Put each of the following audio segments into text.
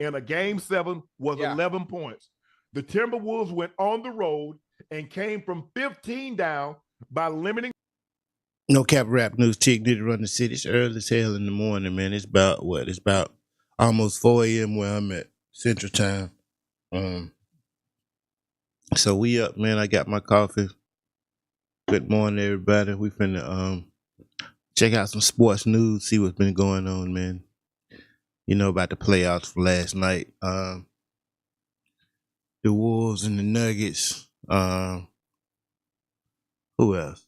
in a game 7 was 11 points. The Timberwolves went on the road and came from 15 down by limiting. No cap rap news chick did run the city. It's early as hell in the morning, man. It's about what? It's about almost 4 a.m. where I'm at Central Time. So we up, man. I got my coffee. Good morning, everybody. We finna check out some sports news, see what's been going on, man. You know about the playoffs from last night. The Wolves and the Nuggets. Who else?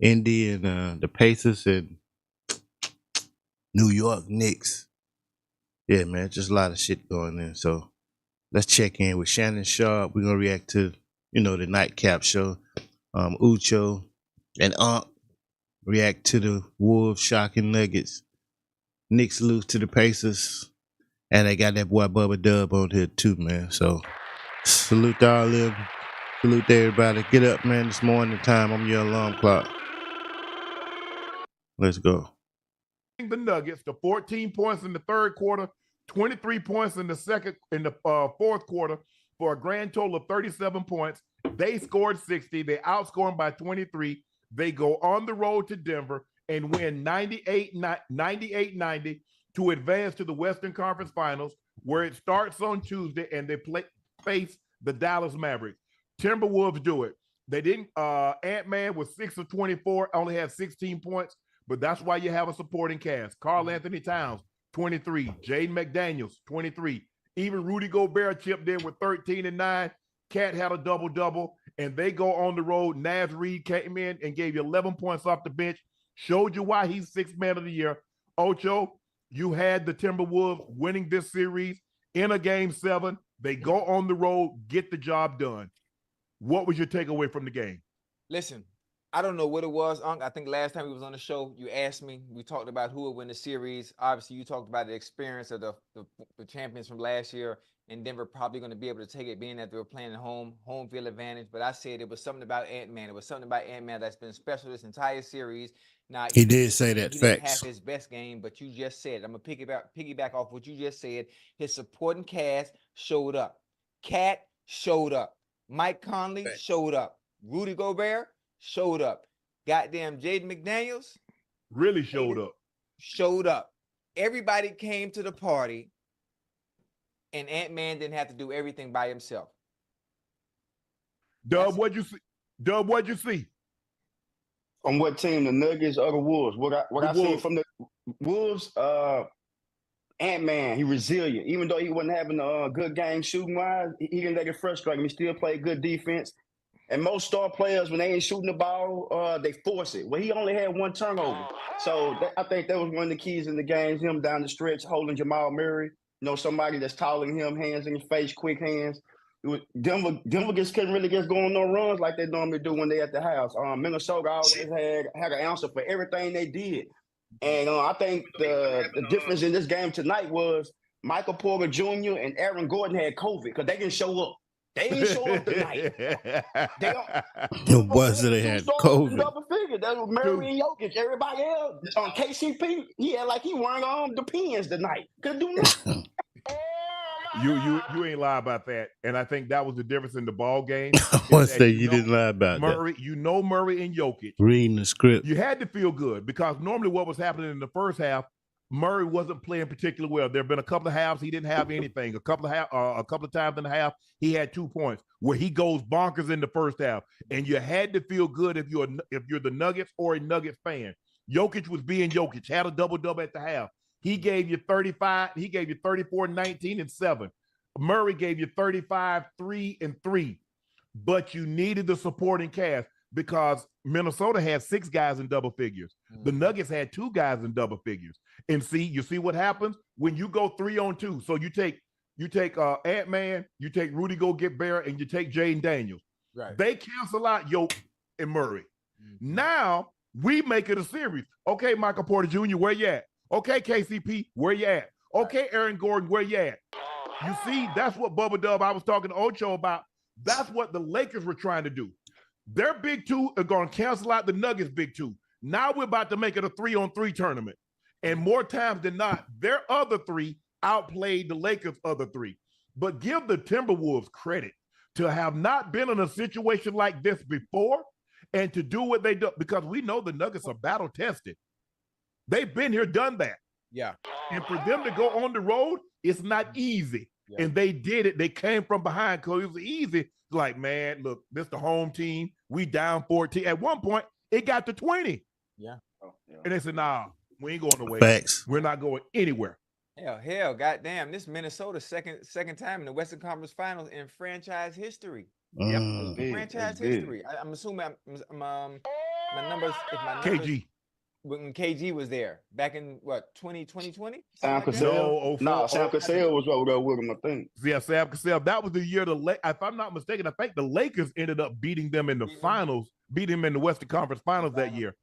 Indy and the Pacers and New York Knicks. Yeah, man, just a lot of shit going in. So let's check in with Shannon Sharpe. We're gonna react to, the nightcap show. Ucho and react to the Wolves shocking Nuggets. Knicks lose to the Pacers. And they got that boy Bubba Dub on here too, man. So salute to all of them. Salute to everybody. Get up, man. This morning time. I'm your alarm clock. Let's go. The Nuggets to 14 points in the third quarter, 23 points in the fourth quarter for a grand total of 37 points. They scored 60. They outscored them by 23. They go on the road to Denver and win 98-90 to advance to the Western Conference Finals, where it starts on Tuesday and they face the Dallas Mavericks. Timberwolves do it. They didn't. Ant-Man was 6 of 24, only had 16 points. But that's why you have a supporting cast. Karl Anthony Towns, 23. Jaden McDaniels, 23. Even Rudy Gobert chipped in with 13 and 9. Cat had a double-double, and they go on the road. Naz Reid came in and gave you 11 points off the bench, showed you why he's sixth man of the year. Ocho, you had the Timberwolves winning this series in a game 7. They go on the road, get the job done. What was your takeaway from the game? Listen, I don't know what it was, Unc. I think last time we was on the show, you asked me. We talked about who would win the series. Obviously, you talked about the experience of the champions from last year, and Denver probably going to be able to take it, being that they were playing at home field advantage. But I said it was something about Ant-Man. It was something about Ant-Man that's been special this entire series. Now he did say that. He facts. didn't have his best game, but you just said, I'm gonna piggyback off what you just said. His supporting cast showed up. Cat showed up. Mike Conley showed up. Rudy Gobert showed up. Goddamn Jaden McDaniels really showed up. Showed up. Everybody came to the party, and Ant-Man didn't have to do everything by himself. Dub, what'd you see? Dub, what'd you see? On what team? The Nuggets or the Wolves? What I seen from the Wolves, Ant-Man, he resilient. Even though he wasn't having a good game shooting wise, he didn't let it frustrate him. He still played good defense. And most star players, when they ain't shooting the ball, they force it. Well, he only had one turnover. So I think that was one of the keys in the game, him down the stretch, holding Jamal Murray. Somebody that's taller than him, hands in his face, quick hands. Denver just couldn't really get going on runs like they normally do when they at the house. Minnesota always had an answer for everything they did. And I think the difference in this game tonight was Michael Porter Jr. and Aaron Gordon had COVID because they didn't show up. They didn't show up tonight. They had COVID. Double figure. That was Murray and Jokic. Everybody else on KCP, he had like he wearing on the pins tonight. Couldn't do nothing. You ain't lie about that, and I think that was the difference in the ball game. One say you didn't lie about Murray, that. Murray and Jokic reading the script. You had to feel good because normally what was happening in the first half, Murray wasn't playing particularly well. There have been a couple of halves he didn't have anything. A couple of times in the half he had 2 points where he goes bonkers in the first half, and you had to feel good if you're the Nuggets or a Nuggets fan. Jokic was being Jokic, had a double-double at the half. He gave you 35. He gave you 34, 19, and 7. Murray gave you 35, 3, and 3. But you needed the supporting cast because Minnesota had 6 guys in double figures. The Nuggets had 2 guys in double figures. And you see what happens when you go 3-on-2. So you take Ant-Man, you take Rudy Gobert, and you take Jaden Daniels. Right. They cancel out Jokic and Murray. Now we make it a series. Okay, Michael Porter Jr., where you at? Okay, KCP, where you at? Okay, Aaron Gordon, where you at? You see, that's what Bubba Dub, I was talking to Ocho about. That's what the Lakers were trying to do. Their big 2 are going to cancel out the Nuggets' big 2. Now we're about to make it a 3-on-3 tournament. And more times than not, their other 3 outplayed the Lakers' other 3. But give the Timberwolves credit to have not been in a situation like this before and to do what they do, because we know the Nuggets are battle tested. They've been here, done that. Yeah. And for them to go on the road, it's not easy. Yeah. And they did it. They came from behind because it was easy. Like, man, look, this is the home team. We down 14. At one point, it got to 20. Yeah. And they said, nah, we ain't going away. Facts. We're not going anywhere. Hell, goddamn! This Minnesota's second time in the Western Conference Finals in franchise history. Yep, franchise history. I'm assuming my numbers. If my numbers, KG. When KG was there back in what 2020? Sam Cassell. No, Sam Cassell was over there with him, I think. Yeah, Sam Cassell. That was the year if I'm not mistaken, I think the Lakers ended up beating them in the finals, beat them in the Western Conference Finals that year.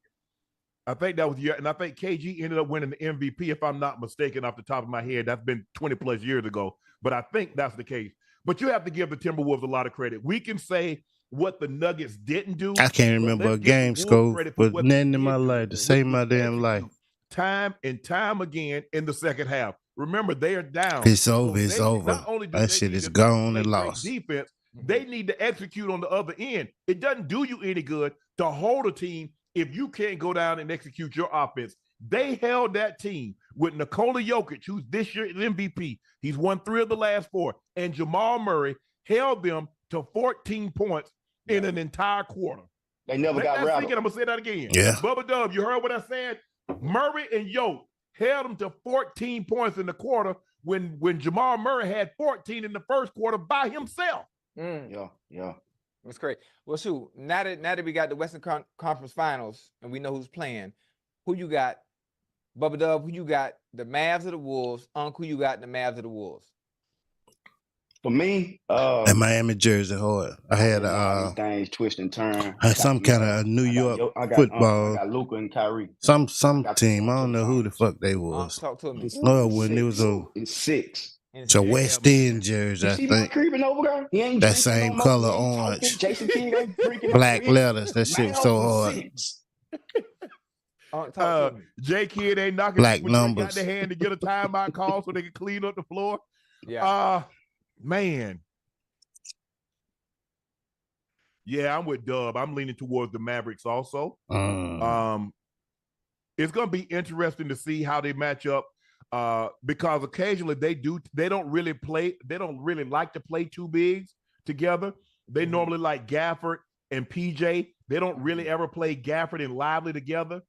I think that was the year, and I think KG ended up winning the MVP, if I'm not mistaken, off the top of my head. That's been 20 plus years ago, but I think that's the case. But you have to give the Timberwolves a lot of credit. We can say what the Nuggets didn't do. I can't remember a game scope, but nothing in my life to save my damn life. Time and time again in the second half. Remember, they are down. It's over. It's over. That shit is gone and lost. Defense, they need to execute on the other end. It doesn't do you any good to hold a team if you can't go down and execute your offense. They held that team with Nikola Jokic, who's this year's MVP. He's won 3 of the last 4. And Jamal Murray held them to 14 points in an entire quarter. They never got rattled. I'm going to say that again. Yeah. Bubba Dub, you heard what I said? Murray and Jokic held them to 14 points in the quarter when Jamal Murray had 14 in the first quarter by himself. Yeah. That's great. Well, shoot, now that we got the Western Conference Finals and we know who's playing, who you got? Bubba Dub, who you got? The Mavs or the Wolves? Who you got? The Mavs or the Wolves? For me, at Miami Jersey hard. I had things twist and turn. Some kind of New York football. I got Luka and Kyrie. Some team. I don't know who the fuck they was. Talk to me. No, when it was a 6. It's a West End jersey, I think. Creeping over there? He ain't that same color, orange. Jason King ain't freaking black letters. That shit was so hard. J Kidd ain't knocking black numbers. Got their hand to get a timeout call so they can clean up the floor. Yeah. Man. Yeah, I'm with Dub. I'm leaning towards the Mavericks also. It's going to be interesting to see how they match up because occasionally they don't really like to play 2 bigs together. They normally like Gafford and PJ. They don't really ever play Gafford and Lively together.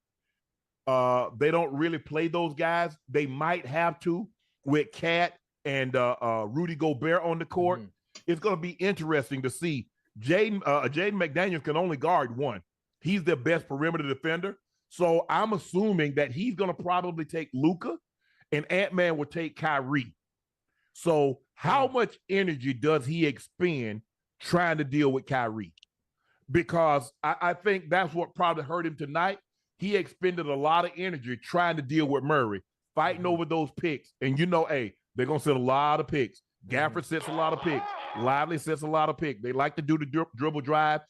They don't really play those guys. They might have to with Cat and Rudy Gobert on the court. It's going to be interesting to see. Jaden McDaniels can only guard 1. He's their best perimeter defender. So I'm assuming that he's going to probably take Luka and Ant-Man will take Kyrie. So how much energy does he expend trying to deal with Kyrie? Because I think that's what probably hurt him tonight. He expended a lot of energy trying to deal with Murray, fighting over those picks. And they're going to set a lot of picks. Gafford sets a lot of picks. Lively sets a lot of picks. They like to do the dribble drive,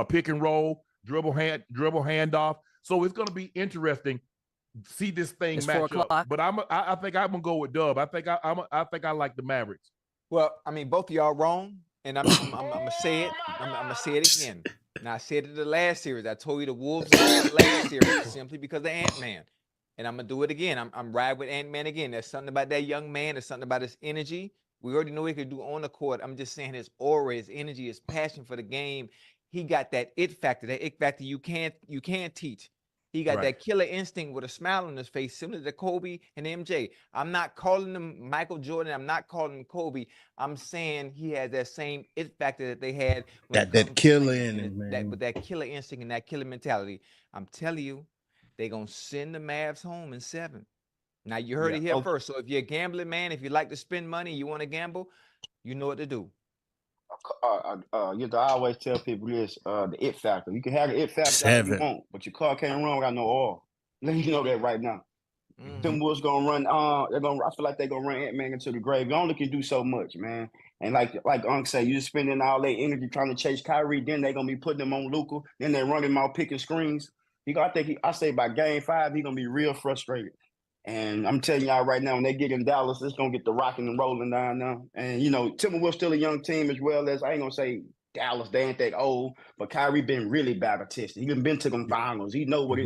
pick and roll, dribble handoff. So it's going to be interesting to see this thing match up. But I think I'm going to go with Dub. I think I like the Mavericks. Well, I mean, both of y'all wrong. And I'm going to say it. I'm going to say it again. Now, I said it in the last series. I told you the Wolves last series simply because of Ant-Man. And I'm going to do it again. I'm riding with Ant-Man again. There's something about that young man. There's something about his energy. We already know what he could do on the court. I'm just saying his aura, his energy, his passion for the game. He got that it factor you can't teach. He got that killer instinct with a smile on his face, similar to Kobe and MJ. I'm not calling him Michael Jordan. I'm not calling him Kobe. I'm saying he has that same it factor that they had. That killer in it, man. With that killer instinct and that killer mentality. I'm telling you, they're going to send the Mavs home in 7. Now, you heard it here first. So if you're a gambling man, if you like to spend money, you want to gamble, you know what to do. I always tell people this, the it factor. You can have the it factor if you want, but your car can't run without no oil. Let you know that right now. Them Wolves gonna run. I feel like they're gonna run Ant-Man into the grave. They only can do so much, man. And like Unc said, you're spending all their energy trying to chase Kyrie. Then they're gonna be putting them on Luka. Then they're running him out picking screens. I say by game 5, he's gonna be real frustrated. And I'm telling y'all right now, when they get in Dallas, it's gonna get the rocking and rolling down now. And Timberwolves still a young team as well as I ain't gonna say Dallas, they ain't that old, but Kyrie been really battle tested. He done been to them finals. He know what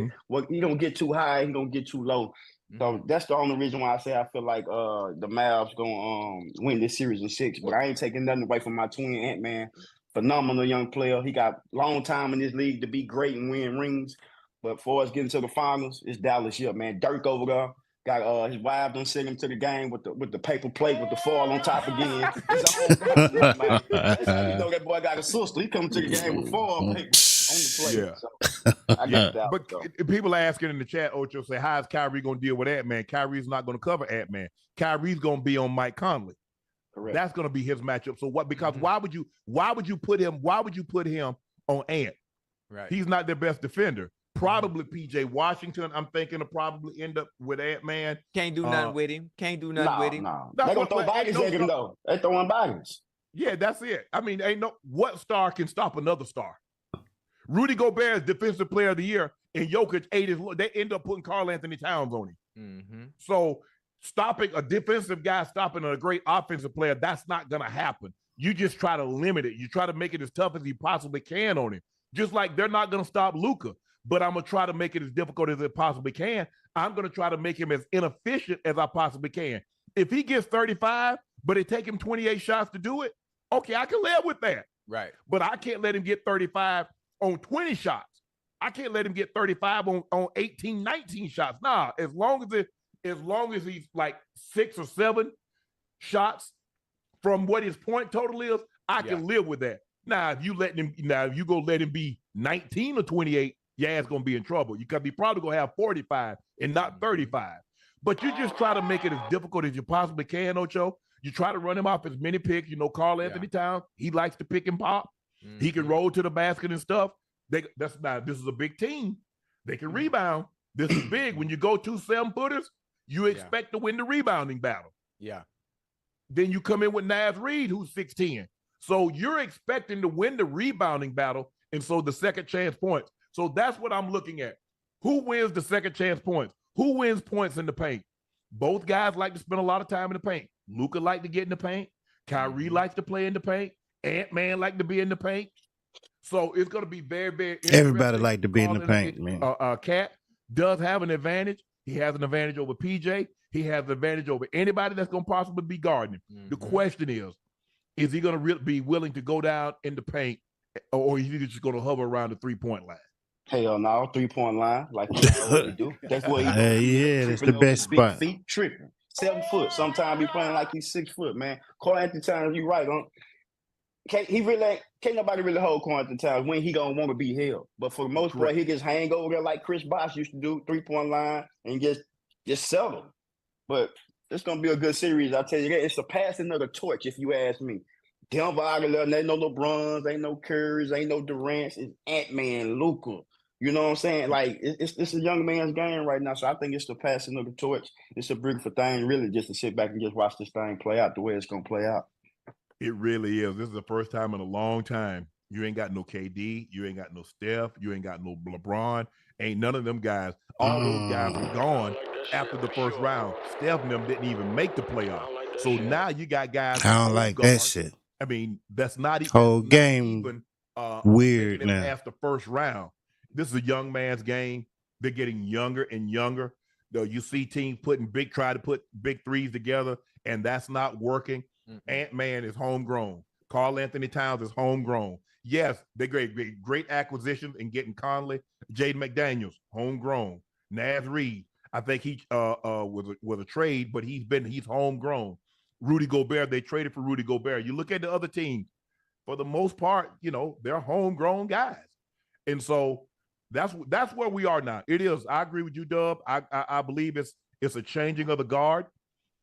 he don't get too high, he don't get too low. So that's the only reason why I say I feel like the Mavs gonna win this series in 6. But I ain't taking nothing away from my twin Ant-Man. Phenomenal young player. He got long time in this league to be great and win rings. But for us getting to the finals, it's Dallas here, man. Dirk over there. Got his wife done sent him to the game with the paper plate with the foil on top again. It's a whole game, man. That's how you know that boy got a sister. He coming to the game with foil paper on the plate. Yeah. So I got that. But people asking in the chat, Ocho say, how is Kyrie gonna deal with Ant-Man? Kyrie's not gonna cover Ant-Man. Kyrie's gonna be on Mike Conley. Correct. That's gonna be his matchup. So what? Because why would you put him on Ant? Right. He's not their best defender. Probably PJ Washington. I'm thinking will probably end up with Ant-Man. Can't do nothing with him. Can't do nothing with him. No. They're gonna throw bodies at him though. They throwing bodies. Yeah, that's it. I mean, what star can stop another star? Rudy Gobert is Defensive Player of the Year, and Jokic they end up putting Karl Anthony Towns on him. So stopping a defensive guy, stopping a great offensive player, that's not gonna happen. You just try to limit it. You try to make it as tough as you possibly can on him. Just like they're not gonna stop Luka. But I'm going to try to make it as difficult as it possibly can. I'm going to try to make him as inefficient as I possibly can. If he gets 35, but it take him 28 shots to do it, okay, I can live with that. Right. But I can't let him get 35 on 20 shots. I can't let him get 35 on 18, 19 shots. Nah, as long as he's like 6 or 7 shots from what his point total is, I can live with that. Now, if you go let him be 19 or 28, your ass gonna be in trouble. You could be probably gonna have 45 and not 35. But you just try to make it as difficult as you possibly can, Ocho. You try to run him off as many picks. Karl Anthony Towns, he likes to pick and pop. He can roll to the basket and stuff. This is a big team. They can rebound. This is big. When you go 2 7-footers, you expect to win the rebounding battle. Yeah. Then you come in with Naz Reid, who's 6'10". So you're expecting to win the rebounding battle, and so the second chance points. So that's what I'm looking at. Who wins the second chance points? Who wins points in the paint? Both guys like to spend a lot of time in the paint. Luka like to get in the paint. Kyrie likes to play in the paint. Ant-Man like to be in the paint. So it's going to be very, very interesting. Everybody like to be in the paint, man. Cat does have an advantage. He has an advantage over PJ. He has an advantage over anybody that's going to possibly be guarding him. The question is he going to be willing to go down in the paint, or is he just going to hover around the 3-point line? Hell no, 3-point line, like he already do. That's what he do. Yeah, that's the best spot. Feet tripping. 7 foot. Sometimes he playing like he's 6 foot, man. Karl Anthony Towns, you right, can't nobody really hold Karl Anthony Towns when he gonna want to be held. But for the most part, he just hang over there like Chris Bosh used to do, 3-point line, and just settle. But it's gonna be a good series. I tell you that. It's the passing of the torch, if you ask me. Denver out of there, ain't no LeBrons, ain't no Currys, ain't no Durants. It's Ant-Man, Luka. You know what I'm saying? Like, it's a young man's game right now. So I think it's the passing of the torch. It's a beautiful thing, really, just to sit back and just watch this thing play out the way it's going to play out. It really is. This is the first time in a long time. You ain't got no KD. You ain't got no Steph. You ain't got no LeBron. Ain't none of them guys. All those guys are gone after the first round. Steph and them didn't even make the playoff. So now you got guys. I don't like that shit. I mean, that's not even. Whole game even, weird now. Past the first round. This is a young man's game. They're getting younger and younger. Though you see teams try to put big threes together, and that's not working. Ant-Man is homegrown. Karl Anthony Towns is homegrown. Yes, they're great acquisitions in getting Conley. Jaden McDaniels, homegrown. Naz Reid, I think he was a trade, but he's homegrown. Rudy Gobert, they traded for Rudy Gobert. You look at the other teams, for the most part, they're homegrown guys. And so that's where we are now. It is. I agree with you, Dub. I believe it's a changing of the guard.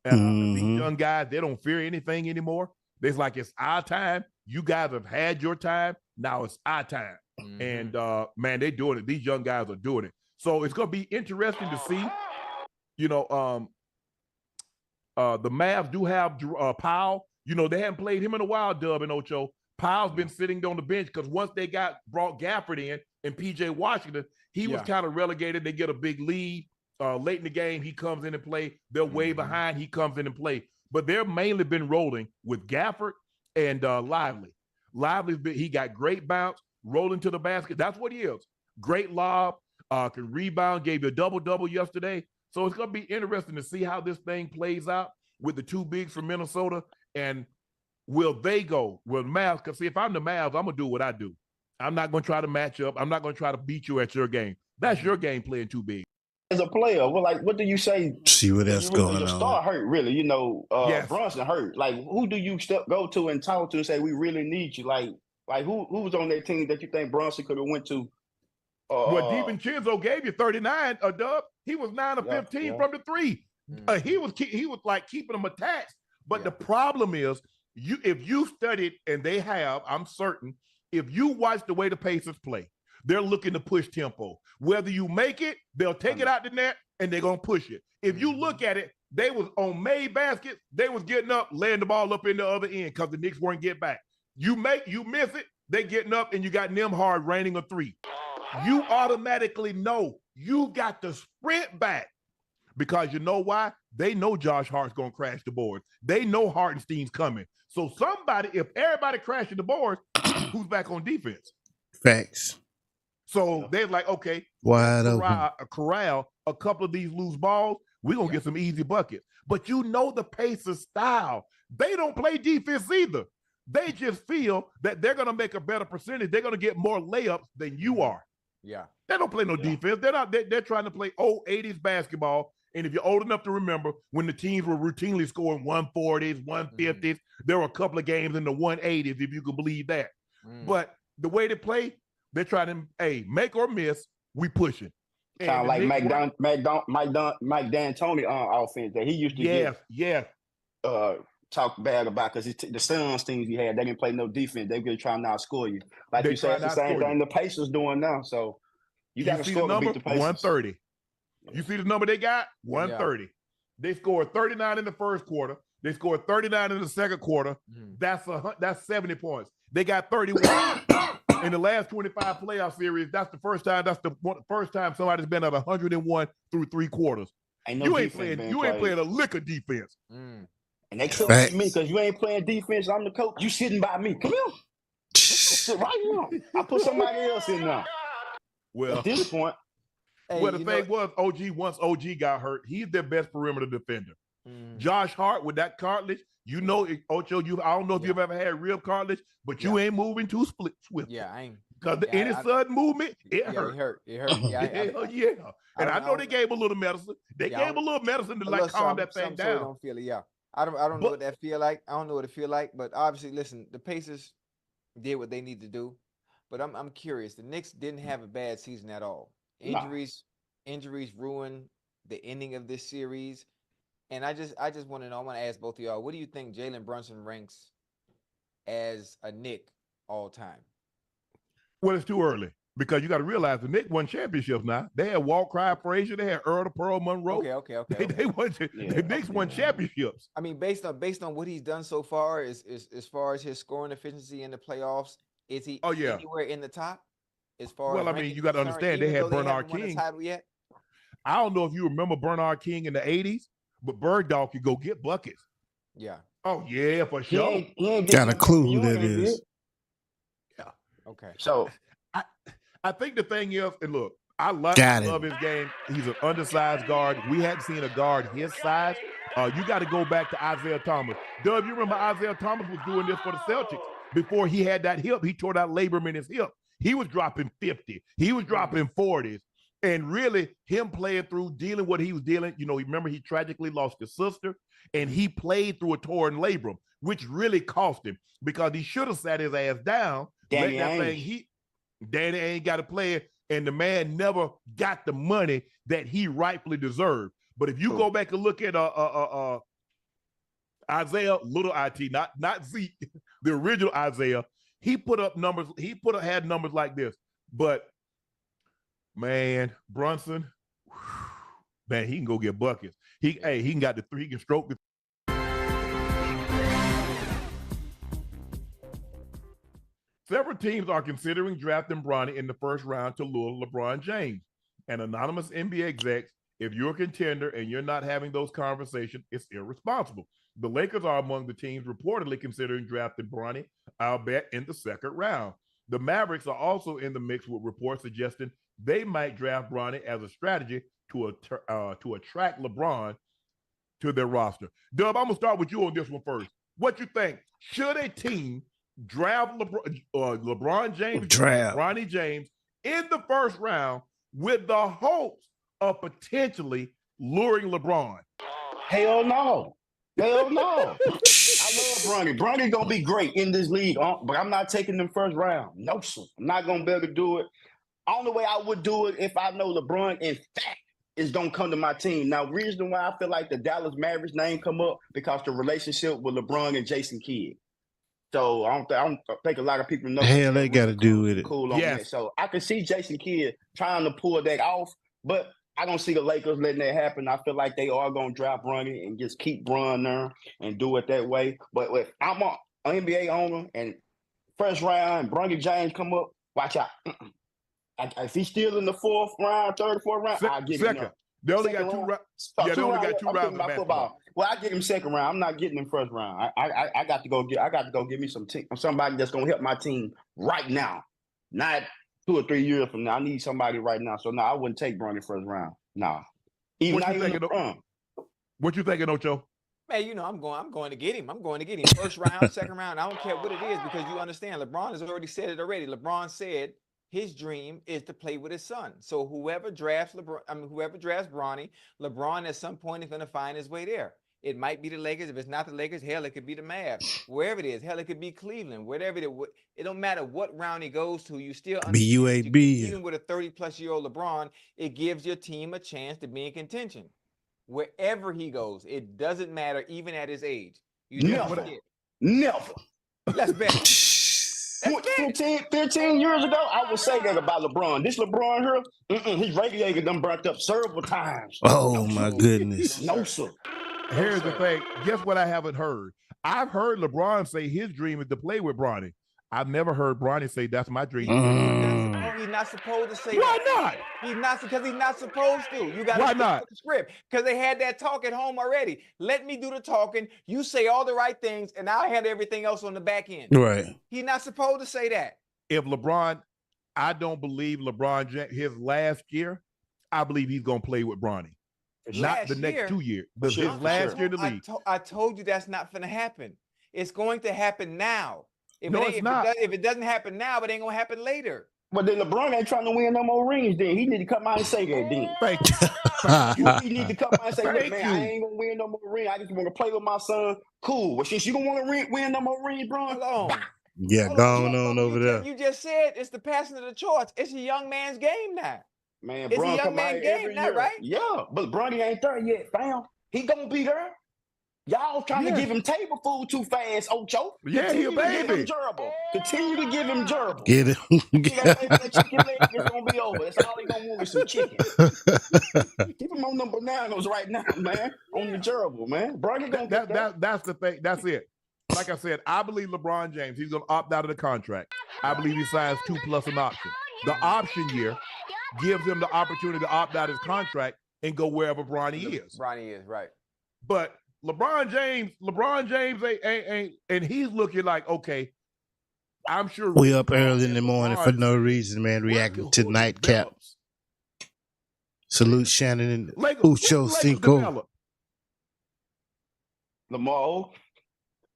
And these young guys, they don't fear anything anymore. It's like, it's our time. You guys have had your time. Now it's our time. And man, they're doing it. These young guys are doing it. So it's going to be interesting to see. The Mavs do have Powell. They haven't played him in a while, Dub and Ocho. Powell's been sitting on the bench because once they brought Gafford in and PJ Washington, he was kind of relegated. They get a big lead. late in the game, he comes in and play. They're way behind. He comes in and play. But they're mainly been rolling with Gafford and Lively. He got great bounce, rolling to the basket. That's what he is. Great lob, can rebound, gave you a double-double yesterday. So it's going to be interesting to see how this thing plays out with the two bigs from Minnesota. And will they go? Will the Mavs? Because see, if I'm the Mavs, I'm going to do what I do. I'm not going to try to match up. I'm not going to try to beat you at your game. That's your game playing too big. As a player, well, like, what do you say? See what else going your on. star hurt, really. You know, Yes. Brunson hurt. Like, who do you go to and talk to and say, we really need you? Like who was on that team that you think Brunson could have went to? Well, DiVincenzo gave you 39, Dub. He was 9 of 15 from the three. He was like keeping them attached. But the problem is, if you studied, and they have, I'm certain, if you watch the way the Pacers play, they're looking to push tempo. Whether you make it, they'll take it out the net, and they're going to push it. If you look at it, they was on made baskets, they was getting up, laying the ball up in the other end because the Knicks weren't getting back. You miss it, they getting up, and you got Nembhard raining a three. You automatically know you got to sprint back because you know why? They know Josh Hart's going to crash the boards. They know Hartenstein's coming. So if everybody crashing the boards, who's back on defense? Facts. So they're like, okay, wide open. Corral a couple of these loose balls. We're going to get some easy buckets. But you know the Pacers style. They don't play defense either. They just feel that they're going to make a better percentage. They're going to get more layups than you are. Yeah. They don't play no defense. They're trying to play old 80s basketball. And if you're old enough to remember when the teams were routinely scoring 140s, 150s, there were a couple of games in the 180s, if you can believe that. But the way they play, they're trying to, make or miss, we pushing. Sound like Mike D'Antoni offense that he used to talk bad about because the Suns teams he had, they didn't play no defense. They were trying to outscore you. Like you said, it's the same thing the Pacers doing now. So you got to score to beat the Pacers. 130. You see the number they got? 130. Yeah. They scored 39 in the first quarter. They scored 39 in the second quarter. That's 70 points. They got 31 in the last 25 playoff series. That's the first time. That's the first time somebody's been at 101 through three quarters. You ain't playing a lick of defense. And they couldn't beat me because you ain't playing defense. I'm the coach. You sitting by me. Come here. Sit right here. I put somebody else in there. Well, at this point. The thing was, once OG got hurt, he's their best perimeter defender. Josh Hart with that cartilage, Ocho, I don't know if you've ever had real cartilage, but you ain't moving too swift. Yeah, I ain't. Because any sudden movement, it hurt. It hurt. Yeah, And I know they gave a little medicine. They gave a little medicine to calm that thing down. So don't feel it. Yeah, I don't know what that feel like. I don't know what it feel like. But obviously, listen, the Pacers did what they need to do. But I'm curious. The Knicks didn't have a bad season at all. Injuries ruined the ending of this series. And I just want to know, I want to ask both of y'all, what do you think Jalen Brunson ranks as a Knick all time? Well, it's too early because you got to realize the Knicks won championships now. They had Walt Cry Frazier, they had Earl the Pearl Monroe. Okay. The Knicks won championships. I mean, based on what he's done so far, as far as his scoring efficiency in the playoffs, is he anywhere in the top? As far as you got to understand they had Bernard King. I don't know if you remember Bernard King in the 80s, but Bird Dog could go get buckets. Yeah. Oh, yeah, for sure. Got a clue who that is. Yeah. Okay. So I think the thing is, and look, I love his game. He's an undersized guard. We hadn't seen a guard his size. You got to go back to Isaiah Thomas. Doug, you remember Isaiah Thomas was doing this for the Celtics before he had that hip. He tore that labrum in his hip. He was dropping 50. He was dropping 40s. And really, him playing through, dealing what he was dealing, remember he tragically lost his sister, and he played through a torn labrum, which really cost him because he should have sat his ass down. Danny ain't got to play it, and the man never got the money that he rightfully deserved. But if you go back and look at Isaiah, little IT, not Zeke, the original Isaiah, he put up numbers. He had numbers like this. But man, Brunson, man, he can go get buckets. He can got the three. He can stroke the. Several teams are considering drafting Bronny in the first round to lure LeBron James. An anonymous NBA exec If you're a contender and you're not having those conversations, it's irresponsible. The Lakers are among the teams reportedly considering drafting Bronny, I'll bet, in the second round. The Mavericks are also in the mix with reports suggesting they might draft Bronny as a strategy to attract LeBron to their roster. Dub, I'm going to start with you on this one first. What you think? Should a team draft LeBron James, Bronny James in the first round with the hopes of potentially luring LeBron? Hell no. Hell no. I love Bronny. Bronny's going to be great in this league, but I'm not taking them first round. No, sir. I'm not going to be able to do it. Only way I would do it if I know LeBron, in fact, is going to come to my team. Now, reason why I feel like the Dallas Mavericks name come up because the relationship with LeBron and Jason Kidd. So I don't think a lot of people know. Hell, they got to do with it. Cool on that. So I can see Jason Kidd trying to pull that off, but I don't see the Lakers letting that happen. I feel like they are going to draft Bronny and just keep Bron there and do it that way. But if I'm an NBA owner and first round and Bronny James come up, watch out. If he's still in the fourth round, third, fourth round, I'll give him that. They only got two rounds. Yeah, they only got 2 rounds of basketball. Well, I get him second round. I'm not getting him first round. I got to go get me somebody that's gonna help my team right now, not 2 or 3 years from now. I need somebody right now. So no, I wouldn't take Bronny first round. No, What you thinking, Ocho? Man, I'm going to get him. I'm going to get him first round, second round. I don't care what it is because you understand. LeBron has already said it already. LeBron said his dream is to play with his son. So whoever drafts Bronny, LeBron at some point is going to find his way there. It might be the Lakers. If it's not the Lakers, hell, it could be the Mavs. Wherever it is, hell, it could be Cleveland. Whatever it don't matter what round he goes to. You still BUAB. Even with a 30-plus-year-old LeBron, it gives your team a chance to be in contention. Wherever he goes, it doesn't matter, even at his age. Never. Let's bet. 15 years ago, I would say that about LeBron. This LeBron here, his radiator done burnt up several times. Oh, my goodness. No, sir. Here's the thing. Guess what I haven't heard? I've heard LeBron say his dream is to play with Bronny. I've never heard Bronny say that's my dream. He's not supposed to say Why that. not? He's not, because he's not supposed to. You got Why not? The script, because they had that talk at home already. Let me do the talking. You say all the right things, and I'll handle everything else on the back end. Right. He's not supposed to say that. If LeBron, I don't believe LeBron, his last year, I believe he's going to play with Bronny. Not the next 2 years, but his last year in the league. I told you that's not going to happen. It's going to happen now. It's not. If it doesn't happen now, it ain't going to happen later. But then LeBron ain't trying to win no more rings then. He need to come out and say that then. Thank you. He need to come out and say, look, man, I ain't going to win no more ring. I just want to play with my son. Cool. Well, since you don't want to win no more rings, bro. Hold on. Yeah, going on over there. You just said it's the passing of the torch. It's a young man's game now. Man, it's a young man's game now, right? Yeah, but Bronny ain't there yet, fam. He going to be there. Y'all trying to give him table food too fast, Ocho. Yeah, he a baby. Continue to give him gerbil. Get him. That chicken leg is gonna be over. That's all he gonna want is some chicken. Keep him on them bananas right now, man. On the gerbil, man. Bronny gonna get that. That's the thing. That's it. Like I said, I believe LeBron James, he's gonna opt out of the contract. I believe he signs 2 plus an option. The option year gives him the opportunity to opt out his contract and go wherever Bronny is. Bronny is, right. But LeBron James ain't, and he's looking like, okay, I'm sure we up early in the morning for no reason, man. Reacting to Nightcap. Salute Shannon and Ucho Cinco. Lamar.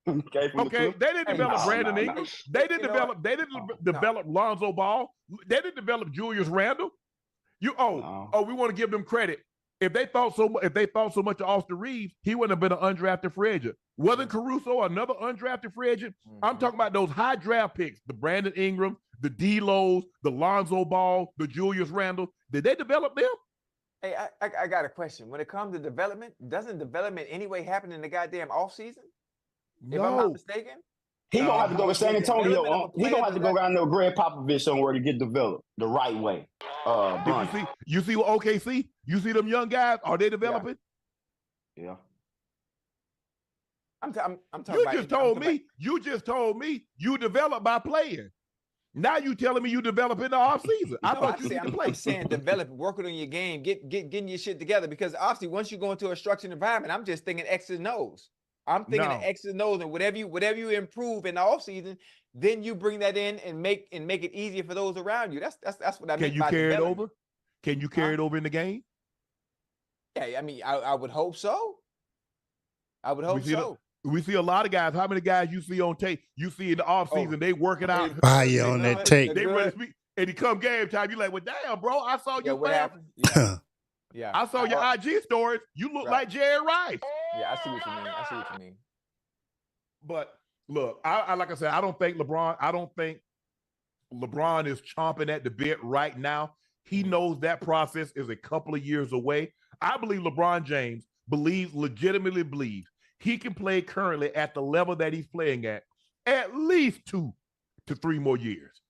Okay, they didn't develop Brandon Ingram. They didn't develop Lonzo Ball. They didn't develop Julius Randle. We want to give them credit. If they thought so much of Austin Reeves, he wouldn't have been an undrafted free agent. Wasn't Caruso another undrafted free agent? I'm talking about those high draft picks, the Brandon Ingram, the D-Lows, the Lonzo Ball, the Julius Randle. Did they develop them? Hey, I got a question. When it comes to development, doesn't development anyway happen in the goddamn offseason? If I'm not mistaken? He gonna have to go to San Antonio. He gonna have to go down there with Greg Popovich somewhere to get developed the right way. You see what OKC? You see them young guys? Are they developing? Yeah. I'm talking You just told me you develop by playing. Now you telling me you develop in the offseason. I thought you need to play. I'm saying develop, working on your game, getting your shit together. Because obviously, once you go into a structured environment, I'm just thinking X's and O's. I'm thinking of X's and O's, and whatever you improve in the offseason, then you bring that in and make it easier for those around you. That's what I mean. Can you carry it over? Can you carry it over in the game? Yeah, I mean, I would hope so. I would hope so. We see a lot of guys. How many guys you see on tape? You see in the offseason, they working out. Fire on that tape. They ready to speak. And he come game time, you like, well, damn, bro, I saw you. What happened? Yeah. I saw your IG stories. You look like Jerry Rice. Yeah, I see what you mean. But look, I like I said, I don't think LeBron is chomping at the bit right now. He knows that process is a couple of years away. I believe LeBron James legitimately believes he can play currently at the level that he's playing at least 2 to 3 more years.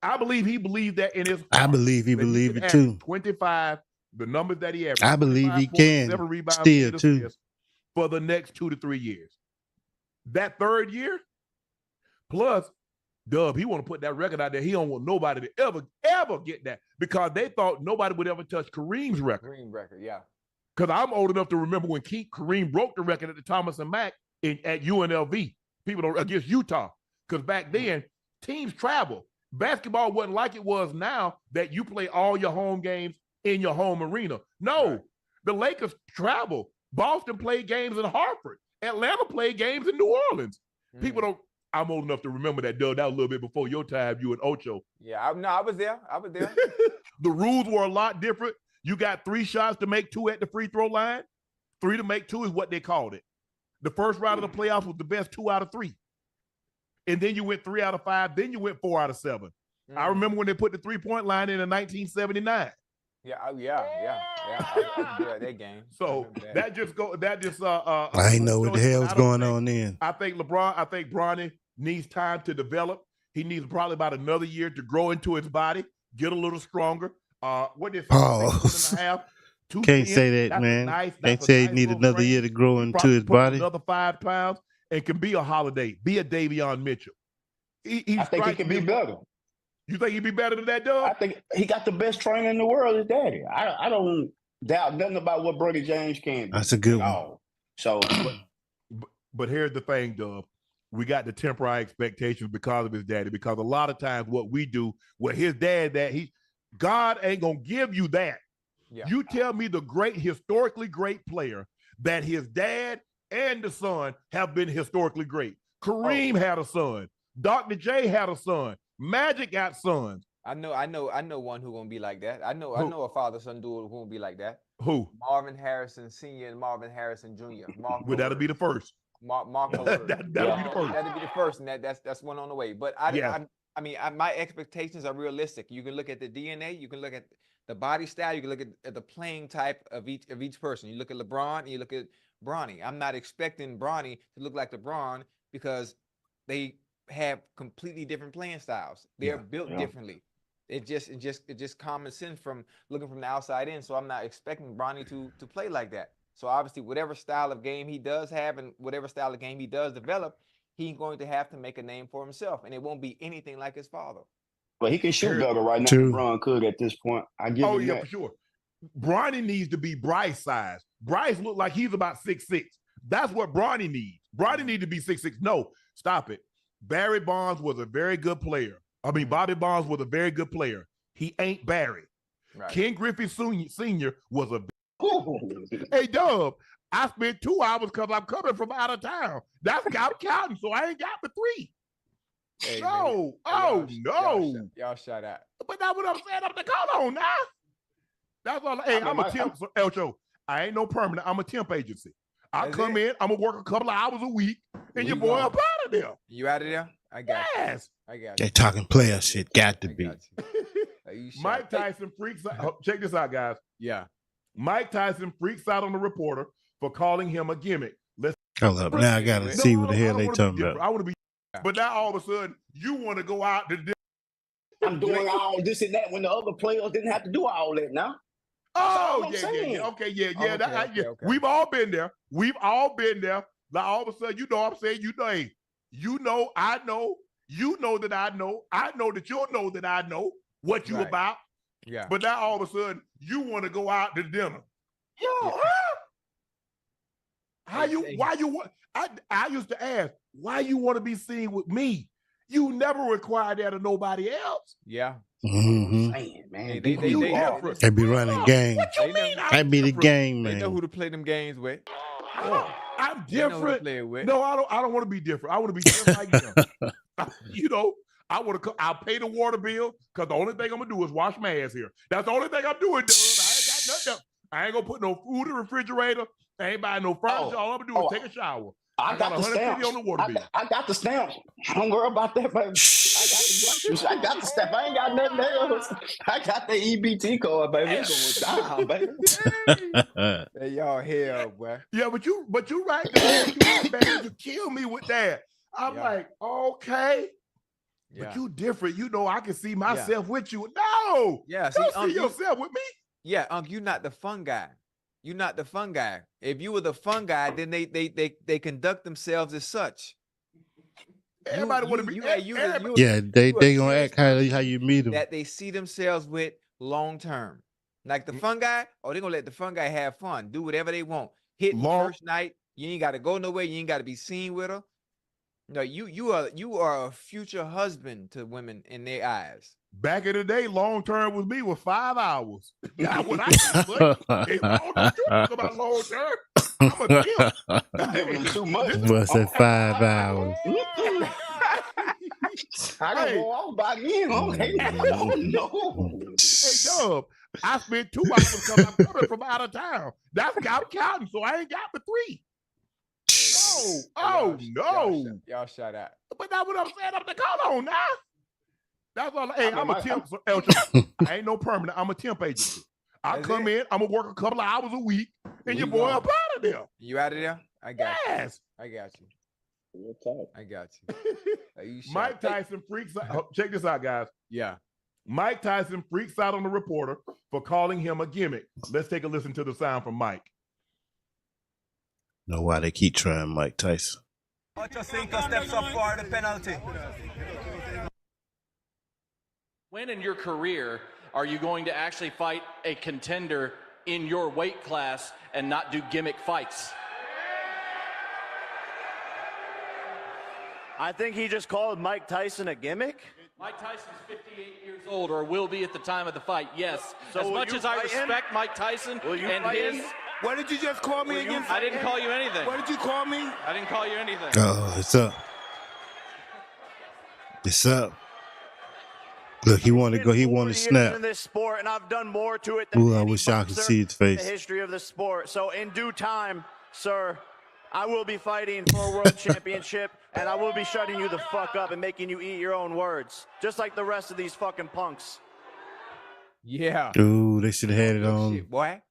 I believe he believes that in his heart. I believe he believes it too. 25, the numbers that he averaged. I believe he can still too for the next 2 to 3 years. That third year, plus, Dub, he want to put that record out there. He don't want nobody to ever get that because they thought nobody would ever touch Kareem's record. Kareem record, yeah. Because I'm old enough to remember when Kareem broke the record at the Thomas and Mack at UNLV, against Utah. Because back then, teams travel. Basketball wasn't like it was now that you play all your home games in your home arena. No, the Lakers travel. Boston played games in Hartford. Atlanta played games in New Orleans. People don't. I'm old enough to remember that, Doug. That was a little bit before your time, you and Ocho. Yeah, I was there. The rules were a lot different. You got 3 shots to make 2 at the free throw line. 3 to make 2 is what they called it. The first round of the playoffs was the best 2 out of 3. And then you went 3 out of 5. Then you went 4 out of 7. I remember when they put the 3-point line in 1979. Yeah. I was there at that game. So that just I ain't know what the hell's going on then. I think Bronny needs time to develop. He needs probably about another year to grow into his body, get a little stronger. What is Can't say that, man. Can't say he need another year to grow into his body. Another 5 pounds and can be a Holiday, be a Davion Mitchell. I think he can be better. You think he'd be better than that, Doug? I think he got the best trainer in the world, his daddy. I don't doubt nothing about what Bronny James can do. That's a good one. So, but here's the thing, Doug. We got to temper our expectations because of his daddy. Because a lot of times, what we do, his dad, God ain't gonna give you that. Yeah. You tell me the historically great player that his dad and the son have been historically great. Kareem had a son. Dr. J had a son. Magic got sons. I know one who gonna be like that. I know a father-son duo who gonna be like that. Who? Marvin Harrison Sr. and Marvin Harrison Jr. Well, that'll be the first. Mark that'll be the first. That'll be the first, and that's one on the way. But I mean, my expectations are realistic. You can look at the DNA, you can look at the body style, you can look at the playing type of each person. You look at LeBron and you look at Bronny. I'm not expecting Bronny to look like LeBron because they have completely different playing styles. They're built differently. It's just common sense from looking from the outside in. So I'm not expecting Bronny to play like that. So obviously, whatever style of game he does have and whatever style of game he does develop, he's going to have to make a name for himself, and it won't be anything like his father. But he can shoot better right now than Bron could at this point. I give him that. For sure. Bronny needs to be Bryce size. Bryce looked like he's about 6'6". That's what Bronny needs. Bronny needs to be 6'6". No, stop it. Barry Bonds was a very good player. Bobby Bonds was a very good player. He ain't Barry. Right. Ken Griffey Sr. was a Hey, Dub, I spent 2 hours because I'm coming from out of town. That's I'm counting, so I ain't got the 3. Hey, no. No. Y'all shut up. But that's what I'm saying. I'm like, hold on now. That's all. Hey, I'm a temp, Elcho. I ain't no permanent. I'm a temp agency. I come in, I'm going to work a couple of hours a week, and your boy up out of there. You out of there? I got you. I got you. They're talking player shit. Got to be. Mike Tyson freaks out. Check this out, guys. Yeah. Mike Tyson freaks out on the reporter for calling him a gimmick. Hold up. Now I got to see what the hell they talking about. I want to be, but now all of a sudden, you want to go out to I'm doing all this and that when the other players didn't have to do all that now. Oh, yeah. Okay, yeah. We've all been there. Like all of a sudden, I'm saying, hey, I know, You know that I know. I know that you'll know that I know what you Right. about. Yeah. But now all of a sudden you want to go out to dinner. Yo, Yeah. why you want? I used to ask, why you want to be seen with me? You never required that of nobody else. Yeah. Mm-hmm. Man, They different. They be running game. What you They know. mean? That be the game, They know man. who to play them games with. I'm They know who to different. play it with. No, I don't want to be different. I want to be just like them. You know, I want to. I'll pay the water bill because the only thing I'm gonna do is wash my ass here. That's the only thing I'm doing, Doug. I ain't got nothing else. I ain't gonna put no food in the refrigerator. I ain't buying no furniture. All I'm gonna do is take a shower. I got the 150 stamps. on the water bill. I got the stamps. Don't worry about that, baby. I got the stamp. I ain't got nothing else. I got the EBT card, baby. It's going down, baby. Hey, y'all hell, boy. Yeah, but you right. You kill me with that. I'm like, okay. Yeah. But you different. You know, I can see myself with you. No. Yeah. Don't see yourself with me. Yeah, you're not the fun guy. You're not the fun guy. If you were the fun guy, then they conduct themselves as such. Everybody want to be. Yeah, they gonna act how you meet them. That they see themselves with long term. Like the fun guy, they're gonna let the fun guy have fun, do whatever they want. Hit the first night, you ain't gotta go nowhere, you ain't gotta be seen with her. No, you are a future husband to women in their eyes. Back in the day, long term with me was 5 hours. That's what I think. If I don't know what you talk about long term, I'm a kill. Too much. What's at 5 hours? I don't go off by then. Okay. Oh no. Hey, Dub, I spent 2 hours because I'm coming from out of town. That's I'm counting, so I ain't got the 3. No. Y'all shut up. But that's what I'm saying. I'm like, hold on now. That's all. Hey, I'm a temp. I ain't no permanent. I'm a temp agency. I come in. I'm gonna work a couple of hours a week, and your boy up out of there. You out of there? I got you. Yes. I got you. I got you. Mike Tyson freaks out. Check this out, guys. Yeah. Mike Tyson freaks out on the reporter for calling him a gimmick. Let's take a listen to the sound from Mike. Know why they keep trying Mike Tyson. Ochocinco steps up for the penalty. When in your career are you going to actually fight a contender in your weight class and not do gimmick fights? I think he just called Mike Tyson a gimmick. Mike Tyson's 58 years old, or will be at the time of the fight, yes. So as much as I respect Mike Tyson and his... What did you just call me again? I didn't call you anything. What did you call me? I didn't call you anything. Oh, it's up. It's up. Look, he want to go. He want to snap. In this sport, and I've done more to it than Ooh, I wish y'all could see his face. The history of the sport. So in due time, sir, I will be fighting for a world championship, and I will be shutting you the fuck up and making you eat your own words, just like the rest of these fucking punks. Yeah. Dude, they should have had it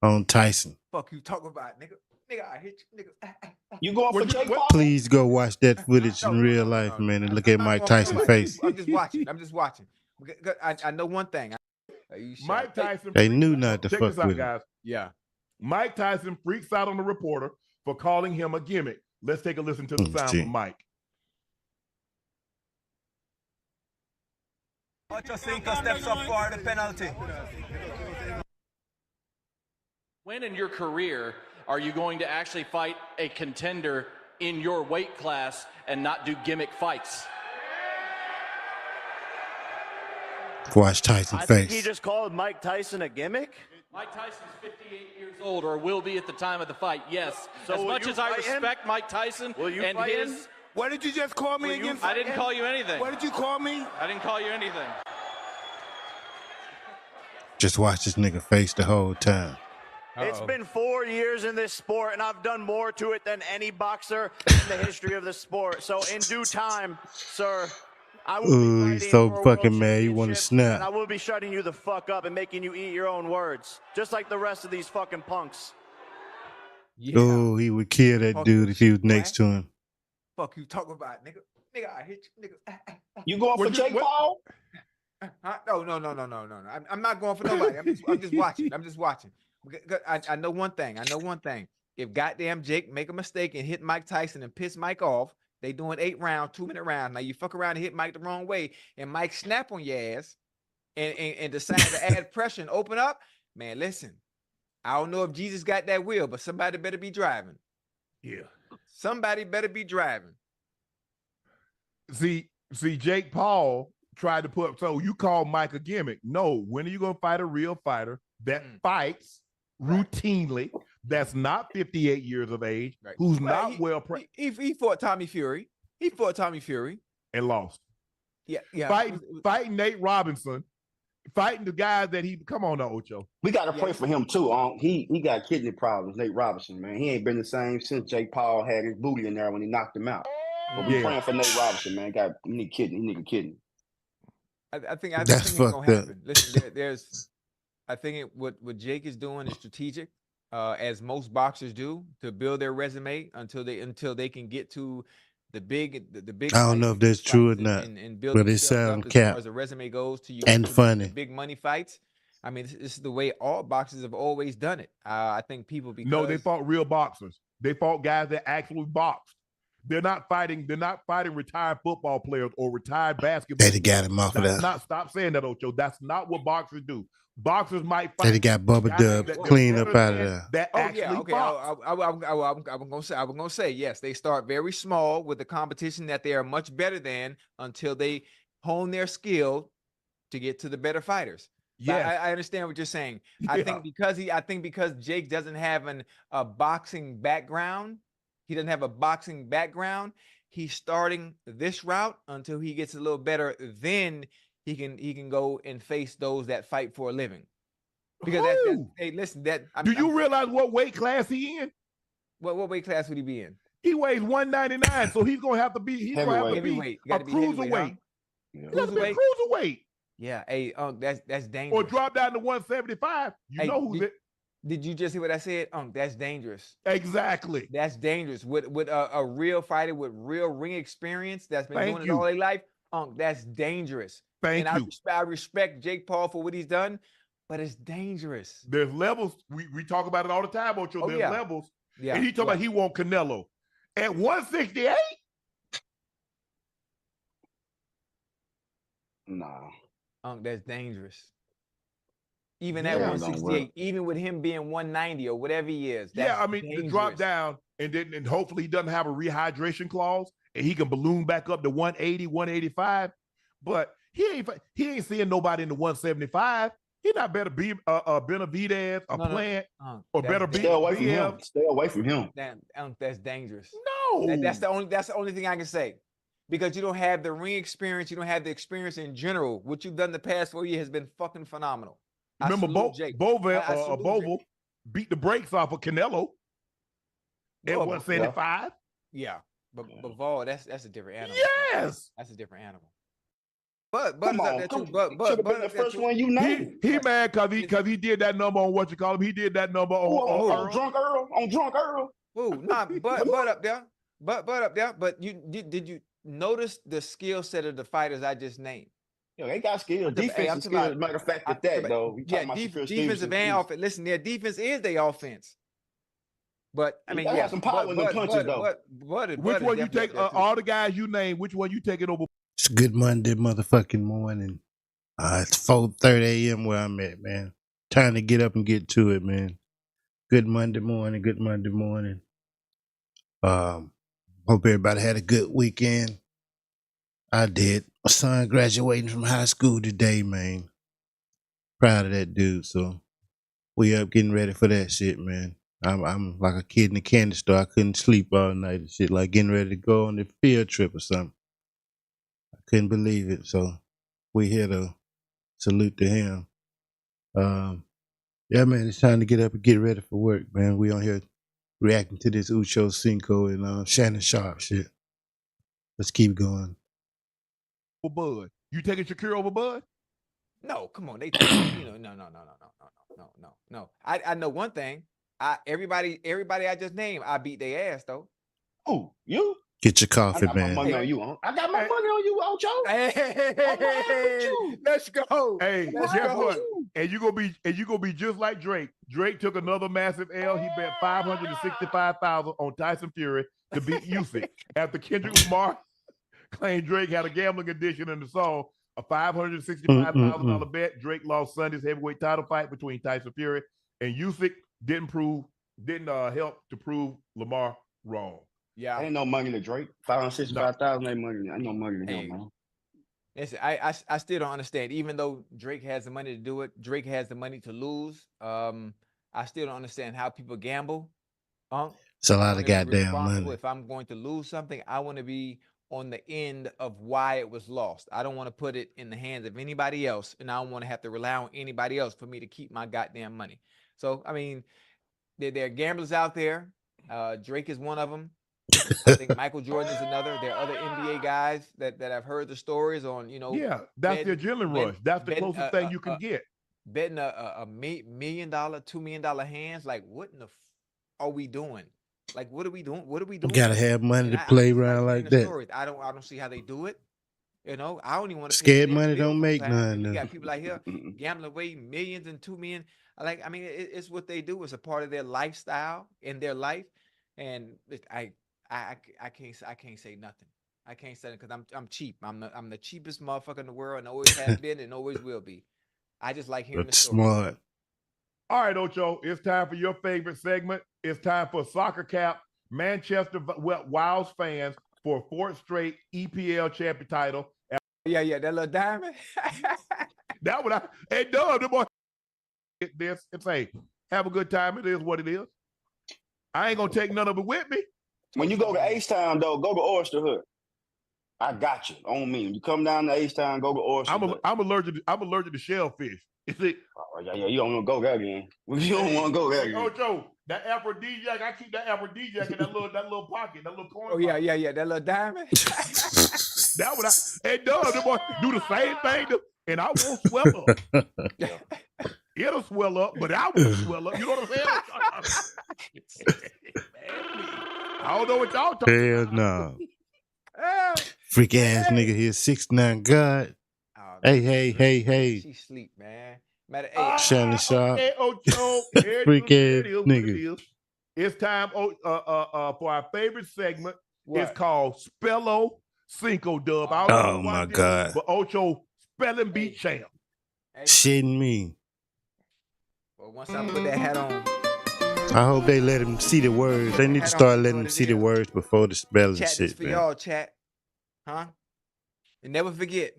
on Tyson. Fuck you talking about, nigga. Nigga, I hit you, nigga. You going for Jake Paul? Please go watch that footage in real life, man, and look at Mike Tyson's face. I'm just watching. I know one thing. Mike Tyson. They knew not to check fuck this out, with him. guys. Yeah. Mike Tyson freaks out on the reporter for calling him a gimmick. Let's take a listen to the sound from Mike. Ochocinco steps up for the penalty. When in your career are you going to actually fight a contender in your weight class and not do gimmick fights? Watch Tyson's I face. think he just called Mike Tyson a gimmick. Mike Tyson's 58 years old, or will be at the time of the fight, yes. So as much as I respect Mike Tyson and his... What did you just call me again? I didn't call you anything. What did you call me? I didn't call you anything. Just watch this nigga face the whole time. It's been 4 years in this sport, and I've done more to it than any boxer in the history of the sport. So in due time, sir, I will be he's so fucking mad. He want to snap. And I will be shutting you the fuck up and making you eat your own words, just like the rest of these fucking punks. Yeah. Oh, he would kill that dude if he was next to him. Fuck you talking about, nigga. Nigga, I hit you, nigga. You going for Jake Paul? No. I'm not going for nobody. I'm just watching. I'm just watching. I know one thing. If goddamn Jake make a mistake and hit Mike Tyson and piss Mike off, They doing 8 rounds, 2-minute rounds. Now you fuck around and hit Mike the wrong way, and Mike snap on your ass, and decide to add pressure and open up. Man, listen, I don't know if Jesus got that wheel, but somebody better be driving. Yeah. Somebody better be driving. See, Jake Paul tried to put, so you call Mike a gimmick. No, when are you going to fight a real fighter that fights routinely, that's not 58 years of age, who's not well he fought Tommy Fury. He fought Tommy Fury. And lost. Yeah. Fighting Nate Robinson, fighting the guys that he, come on now, Ocho. We got to pray for him too. He got kidney problems, Nate Robinson, man. He ain't been the same since Jake Paul had his booty in there when he knocked him out. But we praying for Nate Robinson, man. He need kidney. I think it's gonna happen. Listen, I think what Jake is doing is strategic, as most boxers do, to build their resume until they can get to the big. I don't know if that's true or not, and build but it sounds as cap far as the resume goes to you and funny. Big money fights. I mean, this is the way all boxers have always done it. I think people they fought real boxers. They fought guys that actually boxed. They're not fighting retired football players or retired basketball. They got him off of that. Stop saying that, Ocho. That's not what boxers do. Boxers might fight. They got Bubba Dub clean up out of there. That actually box. I'm gonna say yes. They start very small with the competition that they are much better than until they hone their skill to get to the better fighters. Yeah, I understand what you're saying. Yeah. I think because Jake doesn't have a boxing background. He doesn't have a boxing background. He's starting this route until he gets a little better. Then he can go and face those that fight for a living. Because hey, listen, do you realize what weight class he in? What weight class would he be in? He weighs 199, so he's gonna have to be a cruiserweight. He's got to be a cruiserweight. Yeah, hey, that's dangerous. Or drop down to 175. You know who's it. Did you just hear what I said? That's dangerous. Exactly. That's dangerous. With a real fighter with real ring experience that's been doing it all their life, that's dangerous. Thank you. I respect Jake Paul for what he's done, but it's dangerous. There's levels. We talk about it all the time, Ocho. There's levels. Yeah. And he talking about he want Canelo. At 168? Nah. That's dangerous. Even at 168, even with him being 190 or whatever he is. That's dangerous. To drop down and hopefully he doesn't have a rehydration clause and he can balloon back up to 180, 185. But he ain't seeing nobody in the 175. He not better be Benavidez, Plant, or better be stay away from him. Stay away from him. That's dangerous. No, that's the only thing I can say. Because you don't have the ring experience, you don't have the experience in general. What you've done the past 4 years has been fucking phenomenal. Remember, Bovell beat the brakes off of Canelo at 175. Yeah, but Vol, that's a different animal. Yes, that's a different animal. But should have been the first one you named. He mad because he did that number on what you call him. He did that number on Drunk Earl. On Drunk Earl. Oh, nah, but up there, but up there. But did you notice the skill set of the fighters I just named? They got skill. Defensive skill, as a matter of fact, though. Defensive and offense. Listen, their defense is their offense. But I mean, have some power in the punches, though. Which one you take? All the guys you name, which one you taking over? It's a good Monday motherfucking morning. It's 4:30 a.m. where I'm at, man. Time to get up and get to it, man. Good Monday morning. Good Monday morning. Hope everybody had a good weekend. I did. My son graduating from high school today, man. Proud of that dude. So we up getting ready for that shit, man. I'm like a kid in a candy store. I couldn't sleep all night and shit, like getting ready to go on a field trip or something. I couldn't believe it. So we here to salute to him. Yeah, man, it's time to get up and get ready for work, man. We on here reacting to this Ucho Cinco and Shannon Sharpe shit. Let's keep going. Bud, you taking Shakir over Bud? No, come on. No. I know one thing. Everybody I just named, I beat their ass though. Oh, you? Get your coffee, man. I got my money on you, I got my money on you, Ocho. Hey, let's go. Hey, guess what? And you gonna be just like Drake. Drake took another massive L. He bet $565,000 on Tyson Fury to beat Usyk after Kendrick Lamar claimed Drake had a gambling addiction in the song. A $565,000 bet. Drake lost Sunday's heavyweight title fight between Tyson Fury and Usyk. Didn't help to prove Lamar wrong. Yeah, ain't no money to Drake. 565,000 ain't money. Ain't no money to him, man. Listen, I still don't understand. Even though Drake has the money to do it, Drake has the money to lose. I still don't understand how people gamble. It's a lot of goddamn money. If I'm going to lose something, I want to be on the end of why it was lost. I don't want to put it in the hands of anybody else, and I don't want to have to rely on anybody else for me to keep my goddamn money. So, I mean, there are gamblers out there. Drake is one of them. I think Michael Jordan is another. There are other NBA guys that I've heard the stories on, Yeah, that's the adrenaline rush. That's the closest thing you can get. Betting a $1 million, $2 million hands. Like, what in the are we doing? Like, what are we doing? What are we doing? You gotta have money to play around like that. I don't see how they do it. I don't even want to. Scared money don't make none. You got people out here gambling away millions and $2 million. It's what they do. It's a part of their lifestyle in their life, and I can't say nothing. I can't say it because I'm cheap. I'm the cheapest motherfucker in the world, and always have been and always will be. I just like hearing the story. Smart. All right, Ocho, it's time for your favorite segment. It's time for Soccer Cap Manchester Wilds fans for a fourth straight EPL champion title. Yeah, that little diamond. That one, the boy. This and say, have a good time. It is what it is. I ain't gonna take none of it with me. When you go to H-Town, though, go to Oyster Hood. I got you on me. When you come down to H-Town, go to Oyster Hood. I'm allergic to shellfish. Oh, yeah, you don't want to go there again. You don't want to go there again. Oh, Joe, that aphrodisiac, I keep that aphrodisiac in that little pocket, that little corner. Oh, yeah, that little diamond. That one, the boy do the same thing, and I won't swell up. It'll swell up, but I won't swell up. You know what I'm saying? I don't know what y'all talking about. Hell no. Freak ass nigga here, 6'9" God. Oh, Hey. She sleep, man. Shannon Sharpe. Okay, Freak ass nigga. It's time for our favorite segment. What? It's called Spello Cinco Dub. Oh my God. But Ocho spelling bee champ. Shitting me. Well, once I put that hat on. I hope they let him see the words. They need to start letting him see the words before the spelling Chat, shit, this for man. y'all, chat. Huh? And never forget.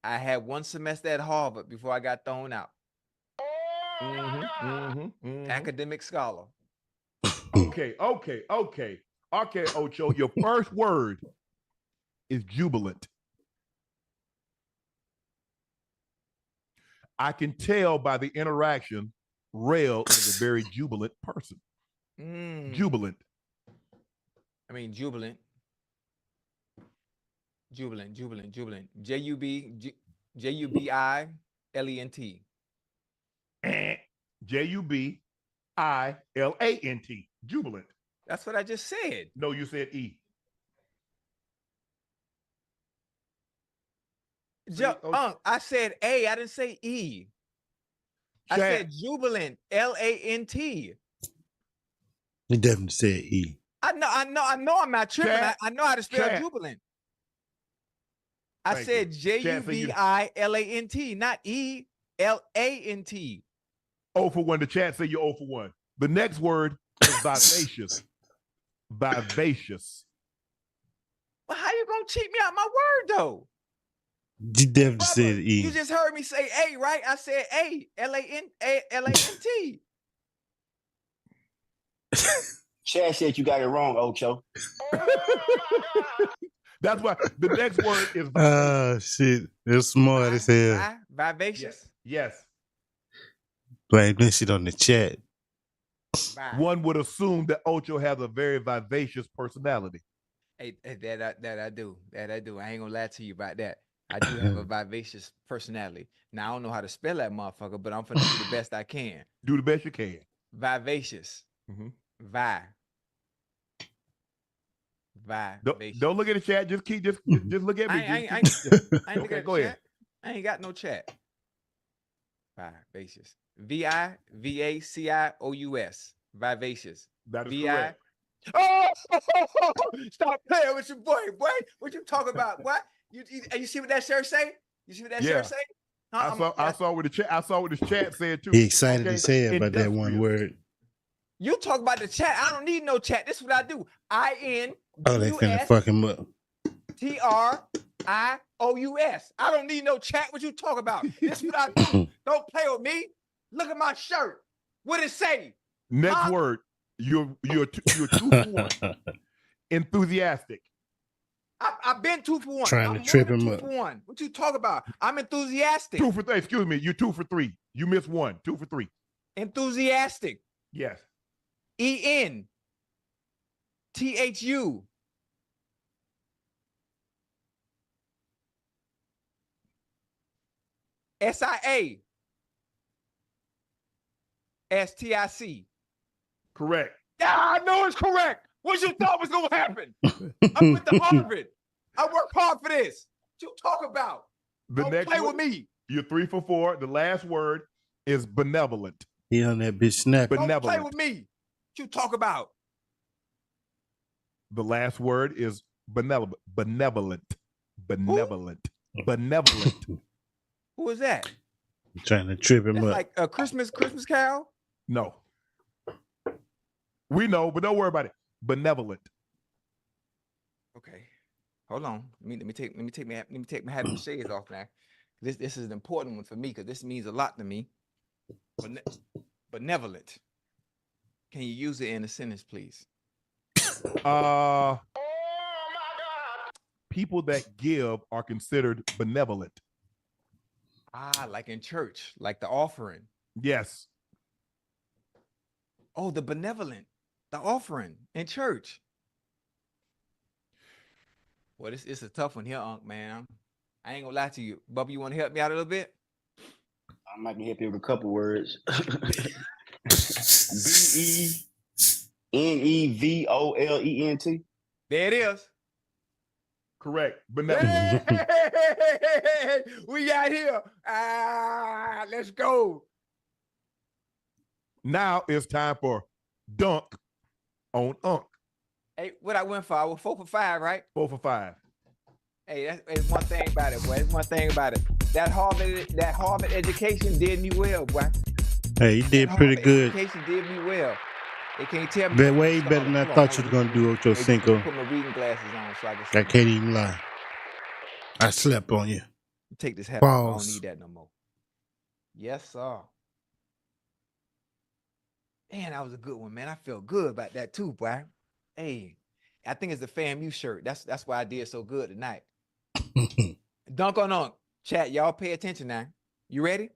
I had one semester at Harvard before I got thrown out. Academic scholar. Okay, Ocho. Your first word is jubilant. I can tell by the interaction, Rail is a very jubilant person. Jubilant. I mean, jubilant. Jubilant. Jubilent. Jubilant. Jubilant. That's what I just said. No, you said E. I said A. I didn't say E. I said jubilant. LANT. He definitely said E. I know. I'm not tripping. I know how to spell jubilant. I said JUBILANT, not ELANT. 0 for 1. The chat say you're 0 for 1. The next word is vivacious. Vivacious. Well, how you gonna cheat me out my word though? You definitely said E. You just heard me say A, right? I said A. LANT. Chad said you got it wrong, Ocho. That's why the next word is shit. It's smart as hell. Vivacious. Yes. Blame that shit on the chat. One would assume that Ocho has a very vivacious personality. Hey, that I do. I ain't gonna lie to you about that. I do have a vivacious personality. Now I don't know how to spell that motherfucker, but I'm finna do the best I can. Do the best you can. Vivacious. Don't look at the chat. Just look at me. I ain't looking at go chat. ahead. I ain't got no chat. Vivacious. Vivacious. Vivacious. That is Vi. correct. Oh, stop playing with your boy. What you talking about? What? You see what that shirt say? You see what that shirt say? I saw what the chat. I saw what the chat said too. He excited as hell about that one Industrious. word. You talk about the chat. I don't need no chat. This is what I do. Oh, they finna fuck him up. TRIOUS. I don't need no chat. What you talk about? This is what I do. Don't play with me. Look at my shirt. What it say? Next word. You're 2 for 1. Enthusiastic. I've been 2 for 1. Trying to I'm trip more than him 2 up. for 1. What you talk about? I'm enthusiastic. 2 for 3. Excuse me. You're 2 for 3. You missed 1. 2 for 3. Enthusiastic. Yes. ENTHU. SIA. STIC. Correct. Yeah, I know it's correct. What you thought was gonna happen? I went to Harvard. I work hard for this. What you talk about? Don't play with me. You're 3 for 4. The last word is benevolent. He on that bitch snapping. Don't play with me. What you talk about? The last word is benevolent. Benevolent. Who is that? Trying to trip him That's up. like a Christmas Carol? No. We know, but don't worry about it. Benevolent. Okay. Hold on. Let me take my hat and shades off now. This is an important one for me because this means a lot to me. Benevolent. Can you use it in a sentence, please? People that give are considered benevolent. Like in church, like the offering. Yes. Oh, the benevolent, the offering in church. Well, it's a tough one here, Unc, man. I ain't gonna lie to you. Bubba, you want to help me out a little bit? I might be happy with a couple words. BENEVOLENT. There it is. Correct. Benevolent. Hey, we got here. Let's go. Now it's time for dunk on Unc. Hey, what I went for? I was 4 for 5, right? 4 for 5. Hey, that's one thing about it, boy. That's one thing about it. That Harvard education did me well, boy. Hey, he did pretty good. Education did me well. They can't tell me. But way better than I thought you was gonna do with your Cinco. Put my reading glasses on so I can. I can't even lie. I slept on you. Take this hat off. I Balls. don't need that no more. Yes, sir. Man, that was a good one, man. I feel good about that too, boy. Hey, I think it's the FAMU shirt. That's why I did so good tonight. Dunk on Unc. Chat, y'all pay attention now. You ready?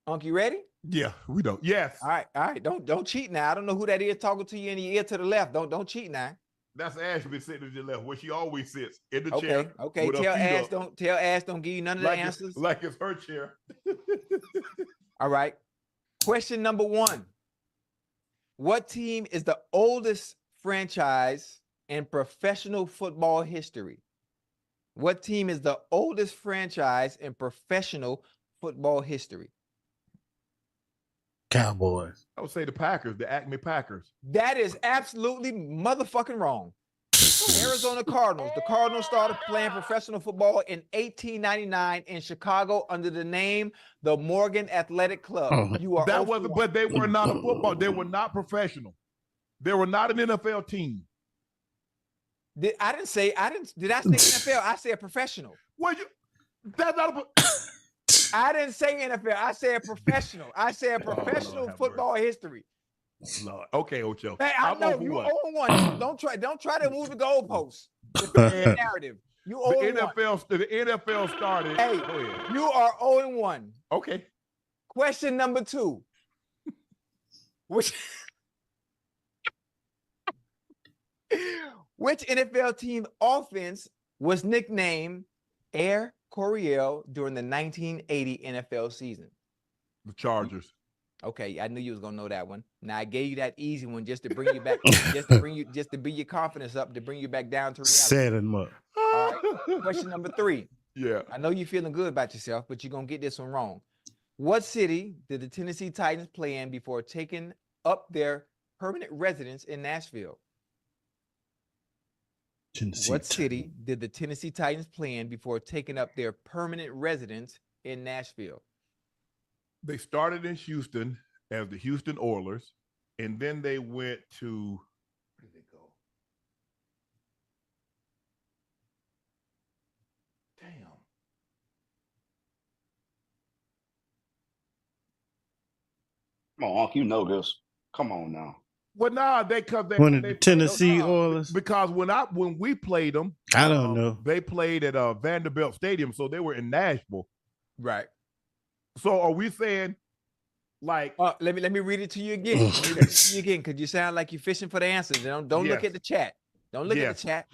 Unc, you ready? Yeah, we don't. Yes. All right. Don't cheat now. I don't know who that is talking to you in the ear to the left. Don't cheat now. That's Ashley sitting to the left, where she always sits in the Okay, chair. okay. with her feet up. Tell Ash don't give you none of the answers. Like it's her chair. All right. Question number 1. What team is the oldest franchise in professional football history? What team is the oldest franchise in professional football history? Cowboys. I would say the Packers, the Acme Packers. That is absolutely motherfucking wrong. Arizona Cardinals. The Cardinals started playing professional football in 1899 in Chicago under the name the Morgan Athletic Club. You are that wasn't, but they were not a football. They were not professional. They were not an NFL team. Did I say NFL? I said professional. Well, that's not a. I didn't say NFL. I said professional. I said professional football history. Lord. Okay, Ocho. Hey, I know you own one. Don't try to move the goalposts. The narrative. You own the NFL started. Hey, you are 0-1. Okay. Question number 2. Which NFL team offense was nicknamed Air Coryell during the 1980 NFL season? The Chargers. Okay, I knew you was gonna know that one. Now I gave you that easy one just to bring you back, just to build your confidence up, to bring you back down to reality. Set him up. All right. Question number 3. Yeah. I know you're feeling good about yourself, but you're gonna get this one wrong. What city did the Tennessee Titans play in before taking up their permanent residence in Nashville? What city did the Tennessee Titans play in before taking up their permanent residence in Nashville? They started in Houston as the Houston Oilers, and then they went to where did they go? Damn. Come on, Unc, you know this. Come on now. Well, nah, they because they One of they the played- Tennessee nah, Oilers. because when we played them, I don't know. They played at Vanderbilt Stadium, so they were in Nashville. Right. So are we saying like Let me read it to you again. Let me read it to you again, because you sound like you're fishing for the answers. Don't look Yes. at the chat. Don't look at Yes. the chat.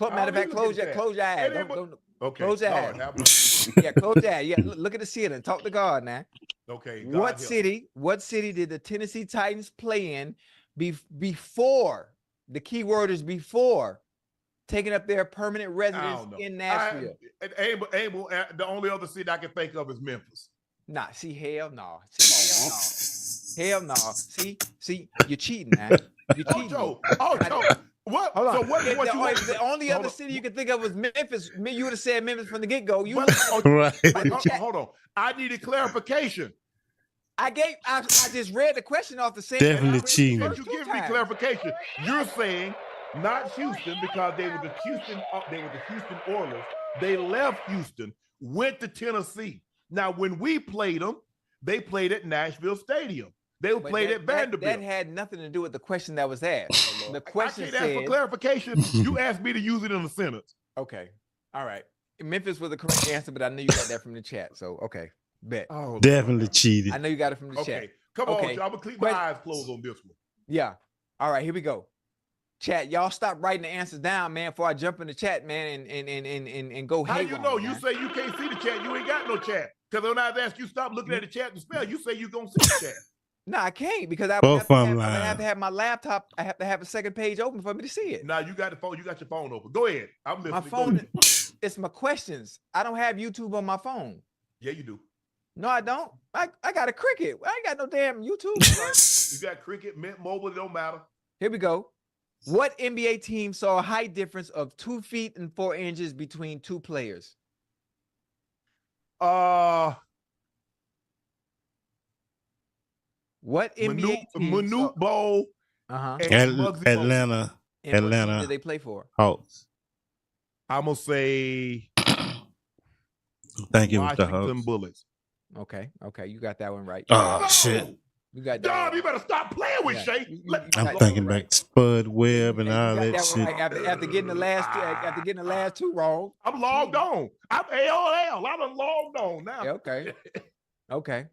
I Matter of don't fact, look at the chat. close your eyes. It ain't Don't, okay? close your Lord, eyes. have mercy. Yeah, close your eyes. Yeah, look at the ceiling. Talk to God now. Okay. God What help. city? What city did the Tennessee Titans play in before? The key word is before taking up their permanent I residence don't know. in Nashville. Abel, the only other city I can think of is Memphis. Nah, see, hell no. Hell no. See, you're cheating now. You're cheating. Ocho, what? Hold on. So what? If what the, you if the only hold other on. city you could think of was Memphis, you would have said Memphis from the get-go. You But- Right. hold on. I needed clarification. I just read the question off the same. Definitely But cheating. you give me clarification. You're saying not Houston because they were the Houston Oilers. They left Houston, went to Tennessee. Now, when we played them, they played at Nashville Stadium. They played at Vanderbilt. That had nothing to do with the question that was asked. The question I can't ask for said, clarification. You asked me to use it in a sentence. okay, all right. Memphis was the correct answer, but I knew you got that from the chat. So, okay, bet. Oh, Definitely Lord. cheated. I know you got it from the Okay, chat. come on, Okay. y'all. I'm gonna keep my eyes closed on this one. Yeah. All right, here we go. Chat, y'all stop writing the answers down, man, before I jump in the chat, man, and go How haywire, you know? You man. say you can't see the chat. You ain't got no chat. Because when I ask you stop looking at the chat to spell, you say you gonna see the chat. No, I can't because I Both have, to of them have, I lying. have to have my laptop. I have to have a second page open for me to see it. Now you got the phone. You got your phone open. Go ahead. I'm listening. My Go phone, ahead. it's my questions. I don't have YouTube on my phone. Yeah, you do. No, I don't. I got a Cricket. I ain't got no damn YouTube. You got Cricket, Mint Mobile. It don't matter. Here we go. What NBA team saw a height difference of 2 feet and 4 inches between two players? What NBA team? Manute Bowl. And Muggsy Bogues. Atlanta. And what team Atlanta. did they play for? Hawks. I'm gonna say I think it was the Washington Hawks. Bullets. Okay, you got that one right. Oh, shit. You got that. Dog, one. you better stop playing with Yeah. Shay. You Let- got I'm that thinking one right. back to Spud Webb and You all got that that one shit. right. After getting the last two wrong. I'm logged on. I'm AOL. I done logged on now. Yeah, okay. Okay.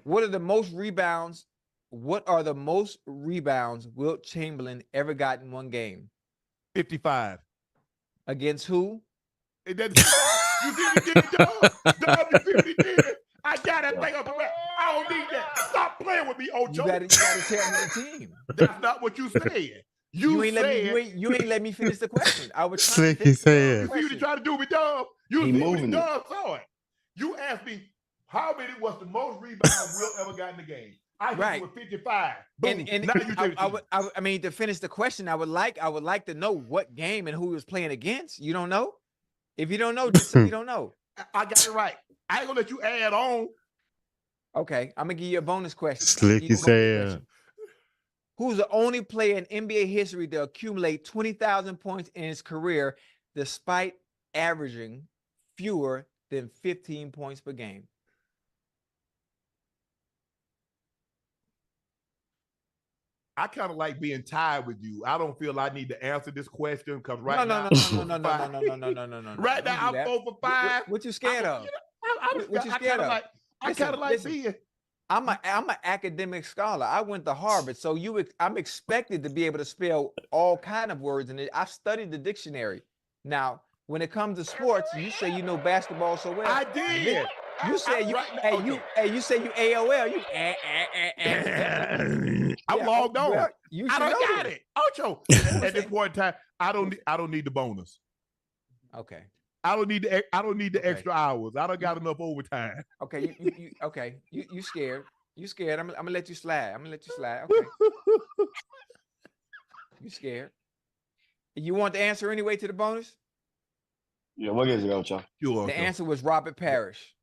What are the most rebounds? What are the most rebounds Wilt Chamberlain ever got in one game? 55. Against who? It doesn't. You see what he did, dog? Dog, you see what he did? I got that thing up the back. I don't need that. Stop playing with me, Ocho. You gotta tell me the team. That's not what you said. You ain't let me finish the question. I was trying Slick to finish as the hell. You see question. what he tried to do with Dub? You He see what moving it. Dub saw it. You asked me how many was the most rebounds Will ever got in the game. I Right. think it was 55. Boom. And now you take I mean, to finish the question, I would like to know what game and who he was playing against. You don't know? If you don't know, just say you don't know. I got it right. I ain't gonna let you add on. Okay, I'm gonna give you a bonus question. Slick as hell. Who's the only player in NBA history to accumulate 20,000 points in his career despite averaging fewer than 15 points per game? I kind of like being tied with you. I don't feel I need to answer this question because right No. now, right now I'm 4 for 5. What you scared of? What you I scared kind of of? like. I kind of like Listen. being. I'm an academic scholar. I went to Harvard, so I'm expected to be able to spell all kind of words in it. I studied the dictionary. Now, when it comes to sports, you say you know basketball so well. I did. You say you, right hey, now- you, hey, you say you AOL. You, I'm Yeah, logged on. well, you I should don't know got this. it. Ocho. At this point in time, I don't need the bonus. Okay. I don't need the Okay. extra hours. I don't got enough overtime. Okay, you scared. You scared. I'm gonna let you slide. Okay. You scared. You want the answer anyway to the bonus? Yeah, what is it, Ocho? Sure, The Ocho. answer was Robert Parrish.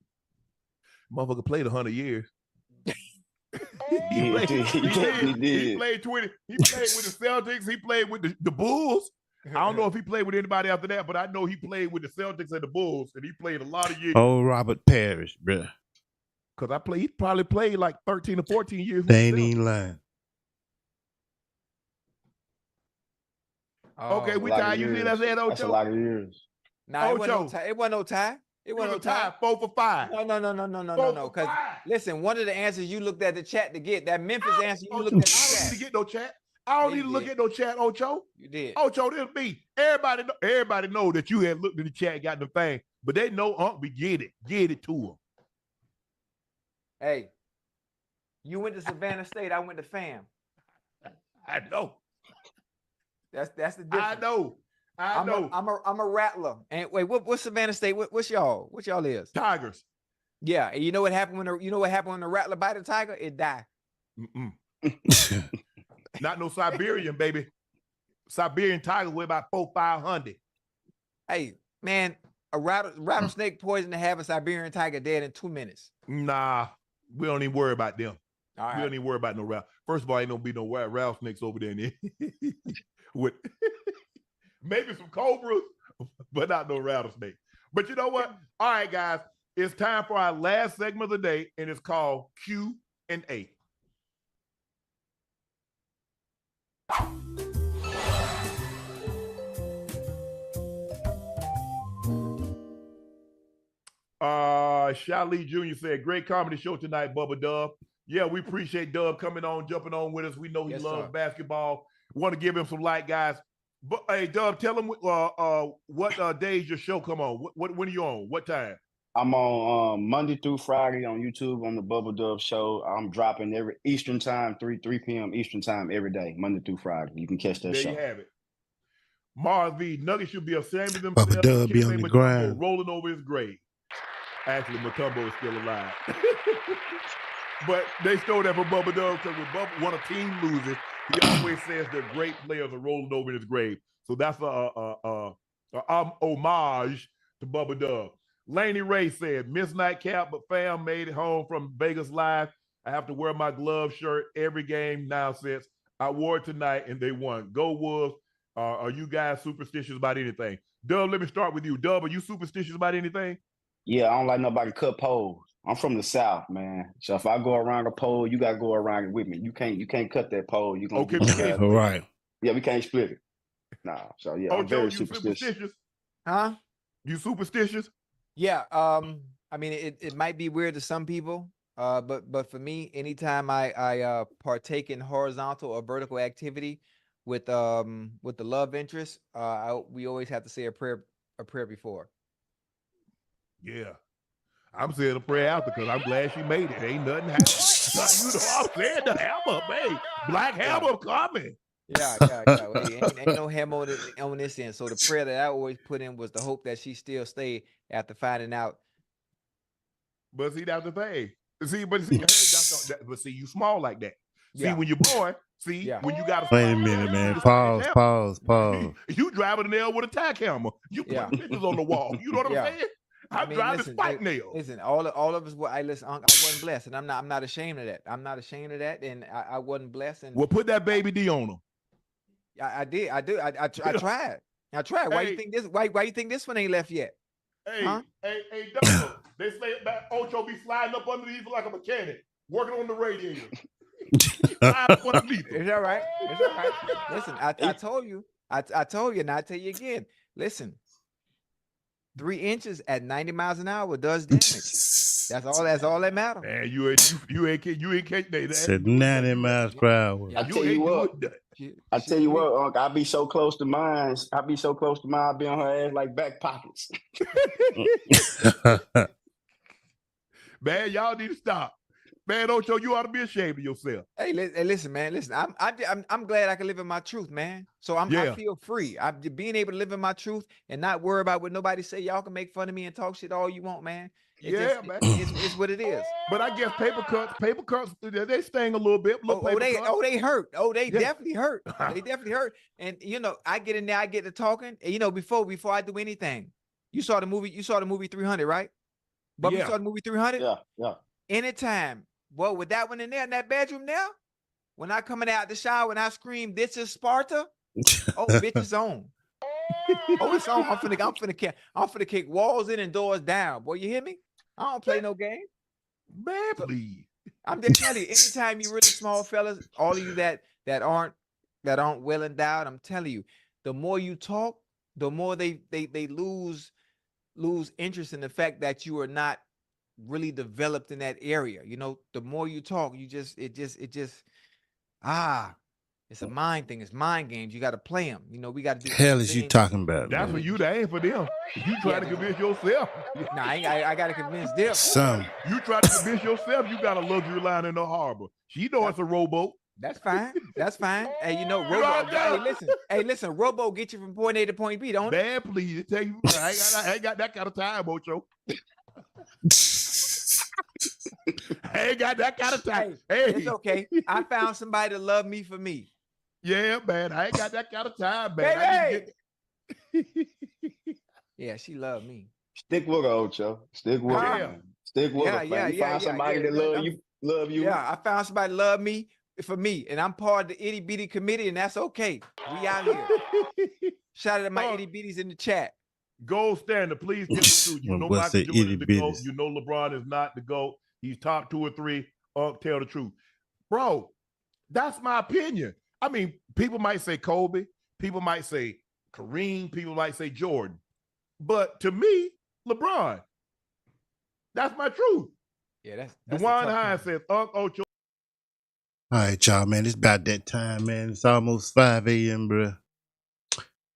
Motherfucker played 100 years. He did. He played 20. He played with the Celtics. He played with the Bulls. I don't know if he played with anybody after that, but I know he played with the Celtics and the Bulls, and he played a lot of years. Oh, Robert Parrish, bro. Because he probably played like 13 or 14 years. They ain't even lying. Okay, we tied. You see that's it, Ocho? That's a lot of years. Nah, it wasn't no tie. It wasn't no tie. It wasn't no tie. 4 for 5. No. Because listen, one of the answers you looked at the chat to get, that Memphis answer you looked at the I don't chat. need to get no chat. I don't need to look at no chat, Ocho. You did. Ocho, this me. Everybody know that you had looked at the chat and got the thing, but they know we get it. Get it to them. Hey, you went to Savannah State. I went to FAM. I know. That's the difference. I know. I'm a rattler. And wait, what's Savannah State? What's y'all? What y'all is? Tigers. Yeah, and you know what happened when the rattler bite a tiger? It die. Not no Siberian, baby. Siberian tiger weigh about 400-500. Hey, man, a rattlesnake poison to have a Siberian tiger dead in 2 minutes. Nah, we don't even worry about them. All right. We don't even worry about no rattle. First of all, ain't gonna be no rattlesnakes over there. With maybe some cobras, but not no rattlesnake. But you know what? All right, guys, it's time for our last segment of the day, and it's called Q&A. Shali Jr. said, great comedy show tonight, Bubba Dub. Yeah, we appreciate Dub coming on, jumping on with us. We know he loves basketball. Want to give him some light, guys. But hey, Dub, tell him what days your show come on. When are you on? What time? I'm on Monday through Friday on YouTube on the Bubba Dub Show. I'm dropping every Eastern time, 3 p.m. Eastern time every day, Monday through Friday. You can catch that show. There you have it. Mars V, Nuggets should be ashamed of Bubba themselves. Dub be on the grind. Rolling over his grave. Actually, Mutombo is still alive. But they stole that from Bubba Dub because when a team loses, he always says that great players are rolling over in his grave. So that's a homage to Bubba Dub. Laney Ray said, "Miss Nightcap, but fam made it home from Vegas Live. I have to wear my glove shirt every game now since I wore it tonight and they won. Go Wolves. Are you guys superstitious about anything?" Dub, let me start with you. Dub, are you superstitious about anything? Yeah, I don't like nobody cut poles. I'm from the South, man. So if I go around a pole, you gotta go around it with me. You can't cut that pole. You gonna get all right. Yeah, we can't split it. Nah. So yeah, I'm very superstitious. Huh? You superstitious? Yeah. I mean, it might be weird to some people, but for me, anytime I partake in horizontal or vertical activity with the love interest, we always have to say a prayer before. Yeah. I'm saying a prayer after because I'm glad she made it. Ain't nothing happening. You know, I'm saying the hammer, man. Black hammer coming. Yeah. Well, ain't no hammer on this end. So the prayer that I always put in was the hope that she still stay after finding out. But see, that's the thing. But see, you small like that. See, Yeah. when you're born, when you got to Wait a minute, man. Pause. You driving a nail with a tack hammer. You put pictures on the wall. You know what I'm saying? I'm driving spike nails. Listen, all of us were. I wasn't blessed, and I'm not ashamed of that. I'm not ashamed of that, and I wasn't blessed. And well, put that baby D on them. I did. I tried. Why you think this? Why you think this one ain't left yet? Hey, Doug, they say that Ocho be sliding up underneath like a mechanic, working on the radiator. It's all right. Listen, I told you. I told you, and I tell you again. Listen. 3 inches at 90 miles an hour does damage. That's all that matters. Man, you ain't catch that. Said 90 miles per hour. I tell you what, Unc, I be so close to mine. I'll be on her ass like back pockets. Man, y'all need to stop. Man, Ocho, you ought to be ashamed of yourself. Hey, listen, man. Listen, I'm glad I can live in my truth, man. So I feel free. I'm being able to live in my truth and not worry about what nobody say. Y'all can make fun of me and talk shit all you want, man. Man. It's what it is. But I guess paper cuts, they sting a little bit. They hurt. Oh, they definitely hurt. They definitely hurt. And I get in there, I get to talking. And before I do anything, you saw the movie 300, right? But we saw the movie 300. Yeah. Anytime. Well, with that one in there in that bedroom now, when I coming out the shower and I scream, "This is Sparta!" Oh, bitch, it's on. Oh, it's on. I'm finna kick walls in and doors down. Boy, you hear me? I don't play no game. Man, please. I'm just telling you, anytime you really small fellas, all of you that aren't well endowed, I'm telling you, the more you talk, the more they lose interest in the fact that you are not really developed in that area. The more you talk, it's a mind thing. It's mind games. You got to play them. We got to do. Hell is you talking about? That's for you. That ain't for them. You try to convince yourself. Nah, I got to convince them. Some. You try to convince yourself you got a luxury line in the harbor. She know it's a rowboat. That's fine. Hey, rowboat. Hey, listen. Rowboat get you from point A to point B, don't it? Man, please. Tell you, I ain't got that kind of time, Ocho. I ain't got that kind of time. Hey, it's okay. I found somebody to love me for me. Yeah, man. I ain't got that kind of time, man. Yeah, she loved me. Stick with her, Ocho. Stick with her. Stick with her. You find somebody that love you. Yeah, I found somebody to love me for me, and I'm part of the itty bitty committee, and that's okay. We out here. Shout out to my itty bitties in the chat. Gold standard, please get the truth. You know Michael Jordan is the GOAT. You know LeBron is not the GOAT. He's top 2 or 3. Tell the truth. Bro, that's my opinion. I mean, people might say Kobe. People might say Kareem. People might say Jordan. But to me, LeBron. That's my truth. Yeah, that's DeJuan Hines says, Ocho. All right, y'all, man. It's about that time, man. It's almost 5 a.m., bro.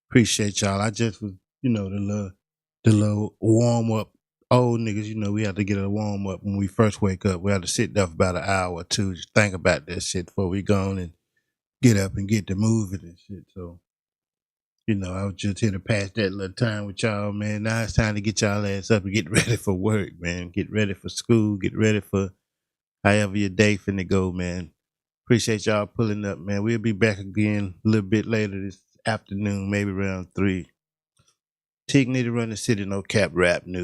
Appreciate y'all. I just was, the little warm up. Old niggas, we have to get a warm up when we first wake up. We have to sit there for about an hour or two, just think about that shit before we go on and get up and get to moving and shit. So, I was just here to pass that little time with y'all, man. Now it's time to get y'all ass up and get ready for work, man. Get ready for school. Get ready for however your day finna go, man. Appreciate y'all pulling up, man. We'll be back again a little bit later this afternoon, maybe around 3. Tig need to run the city, no cap rap news.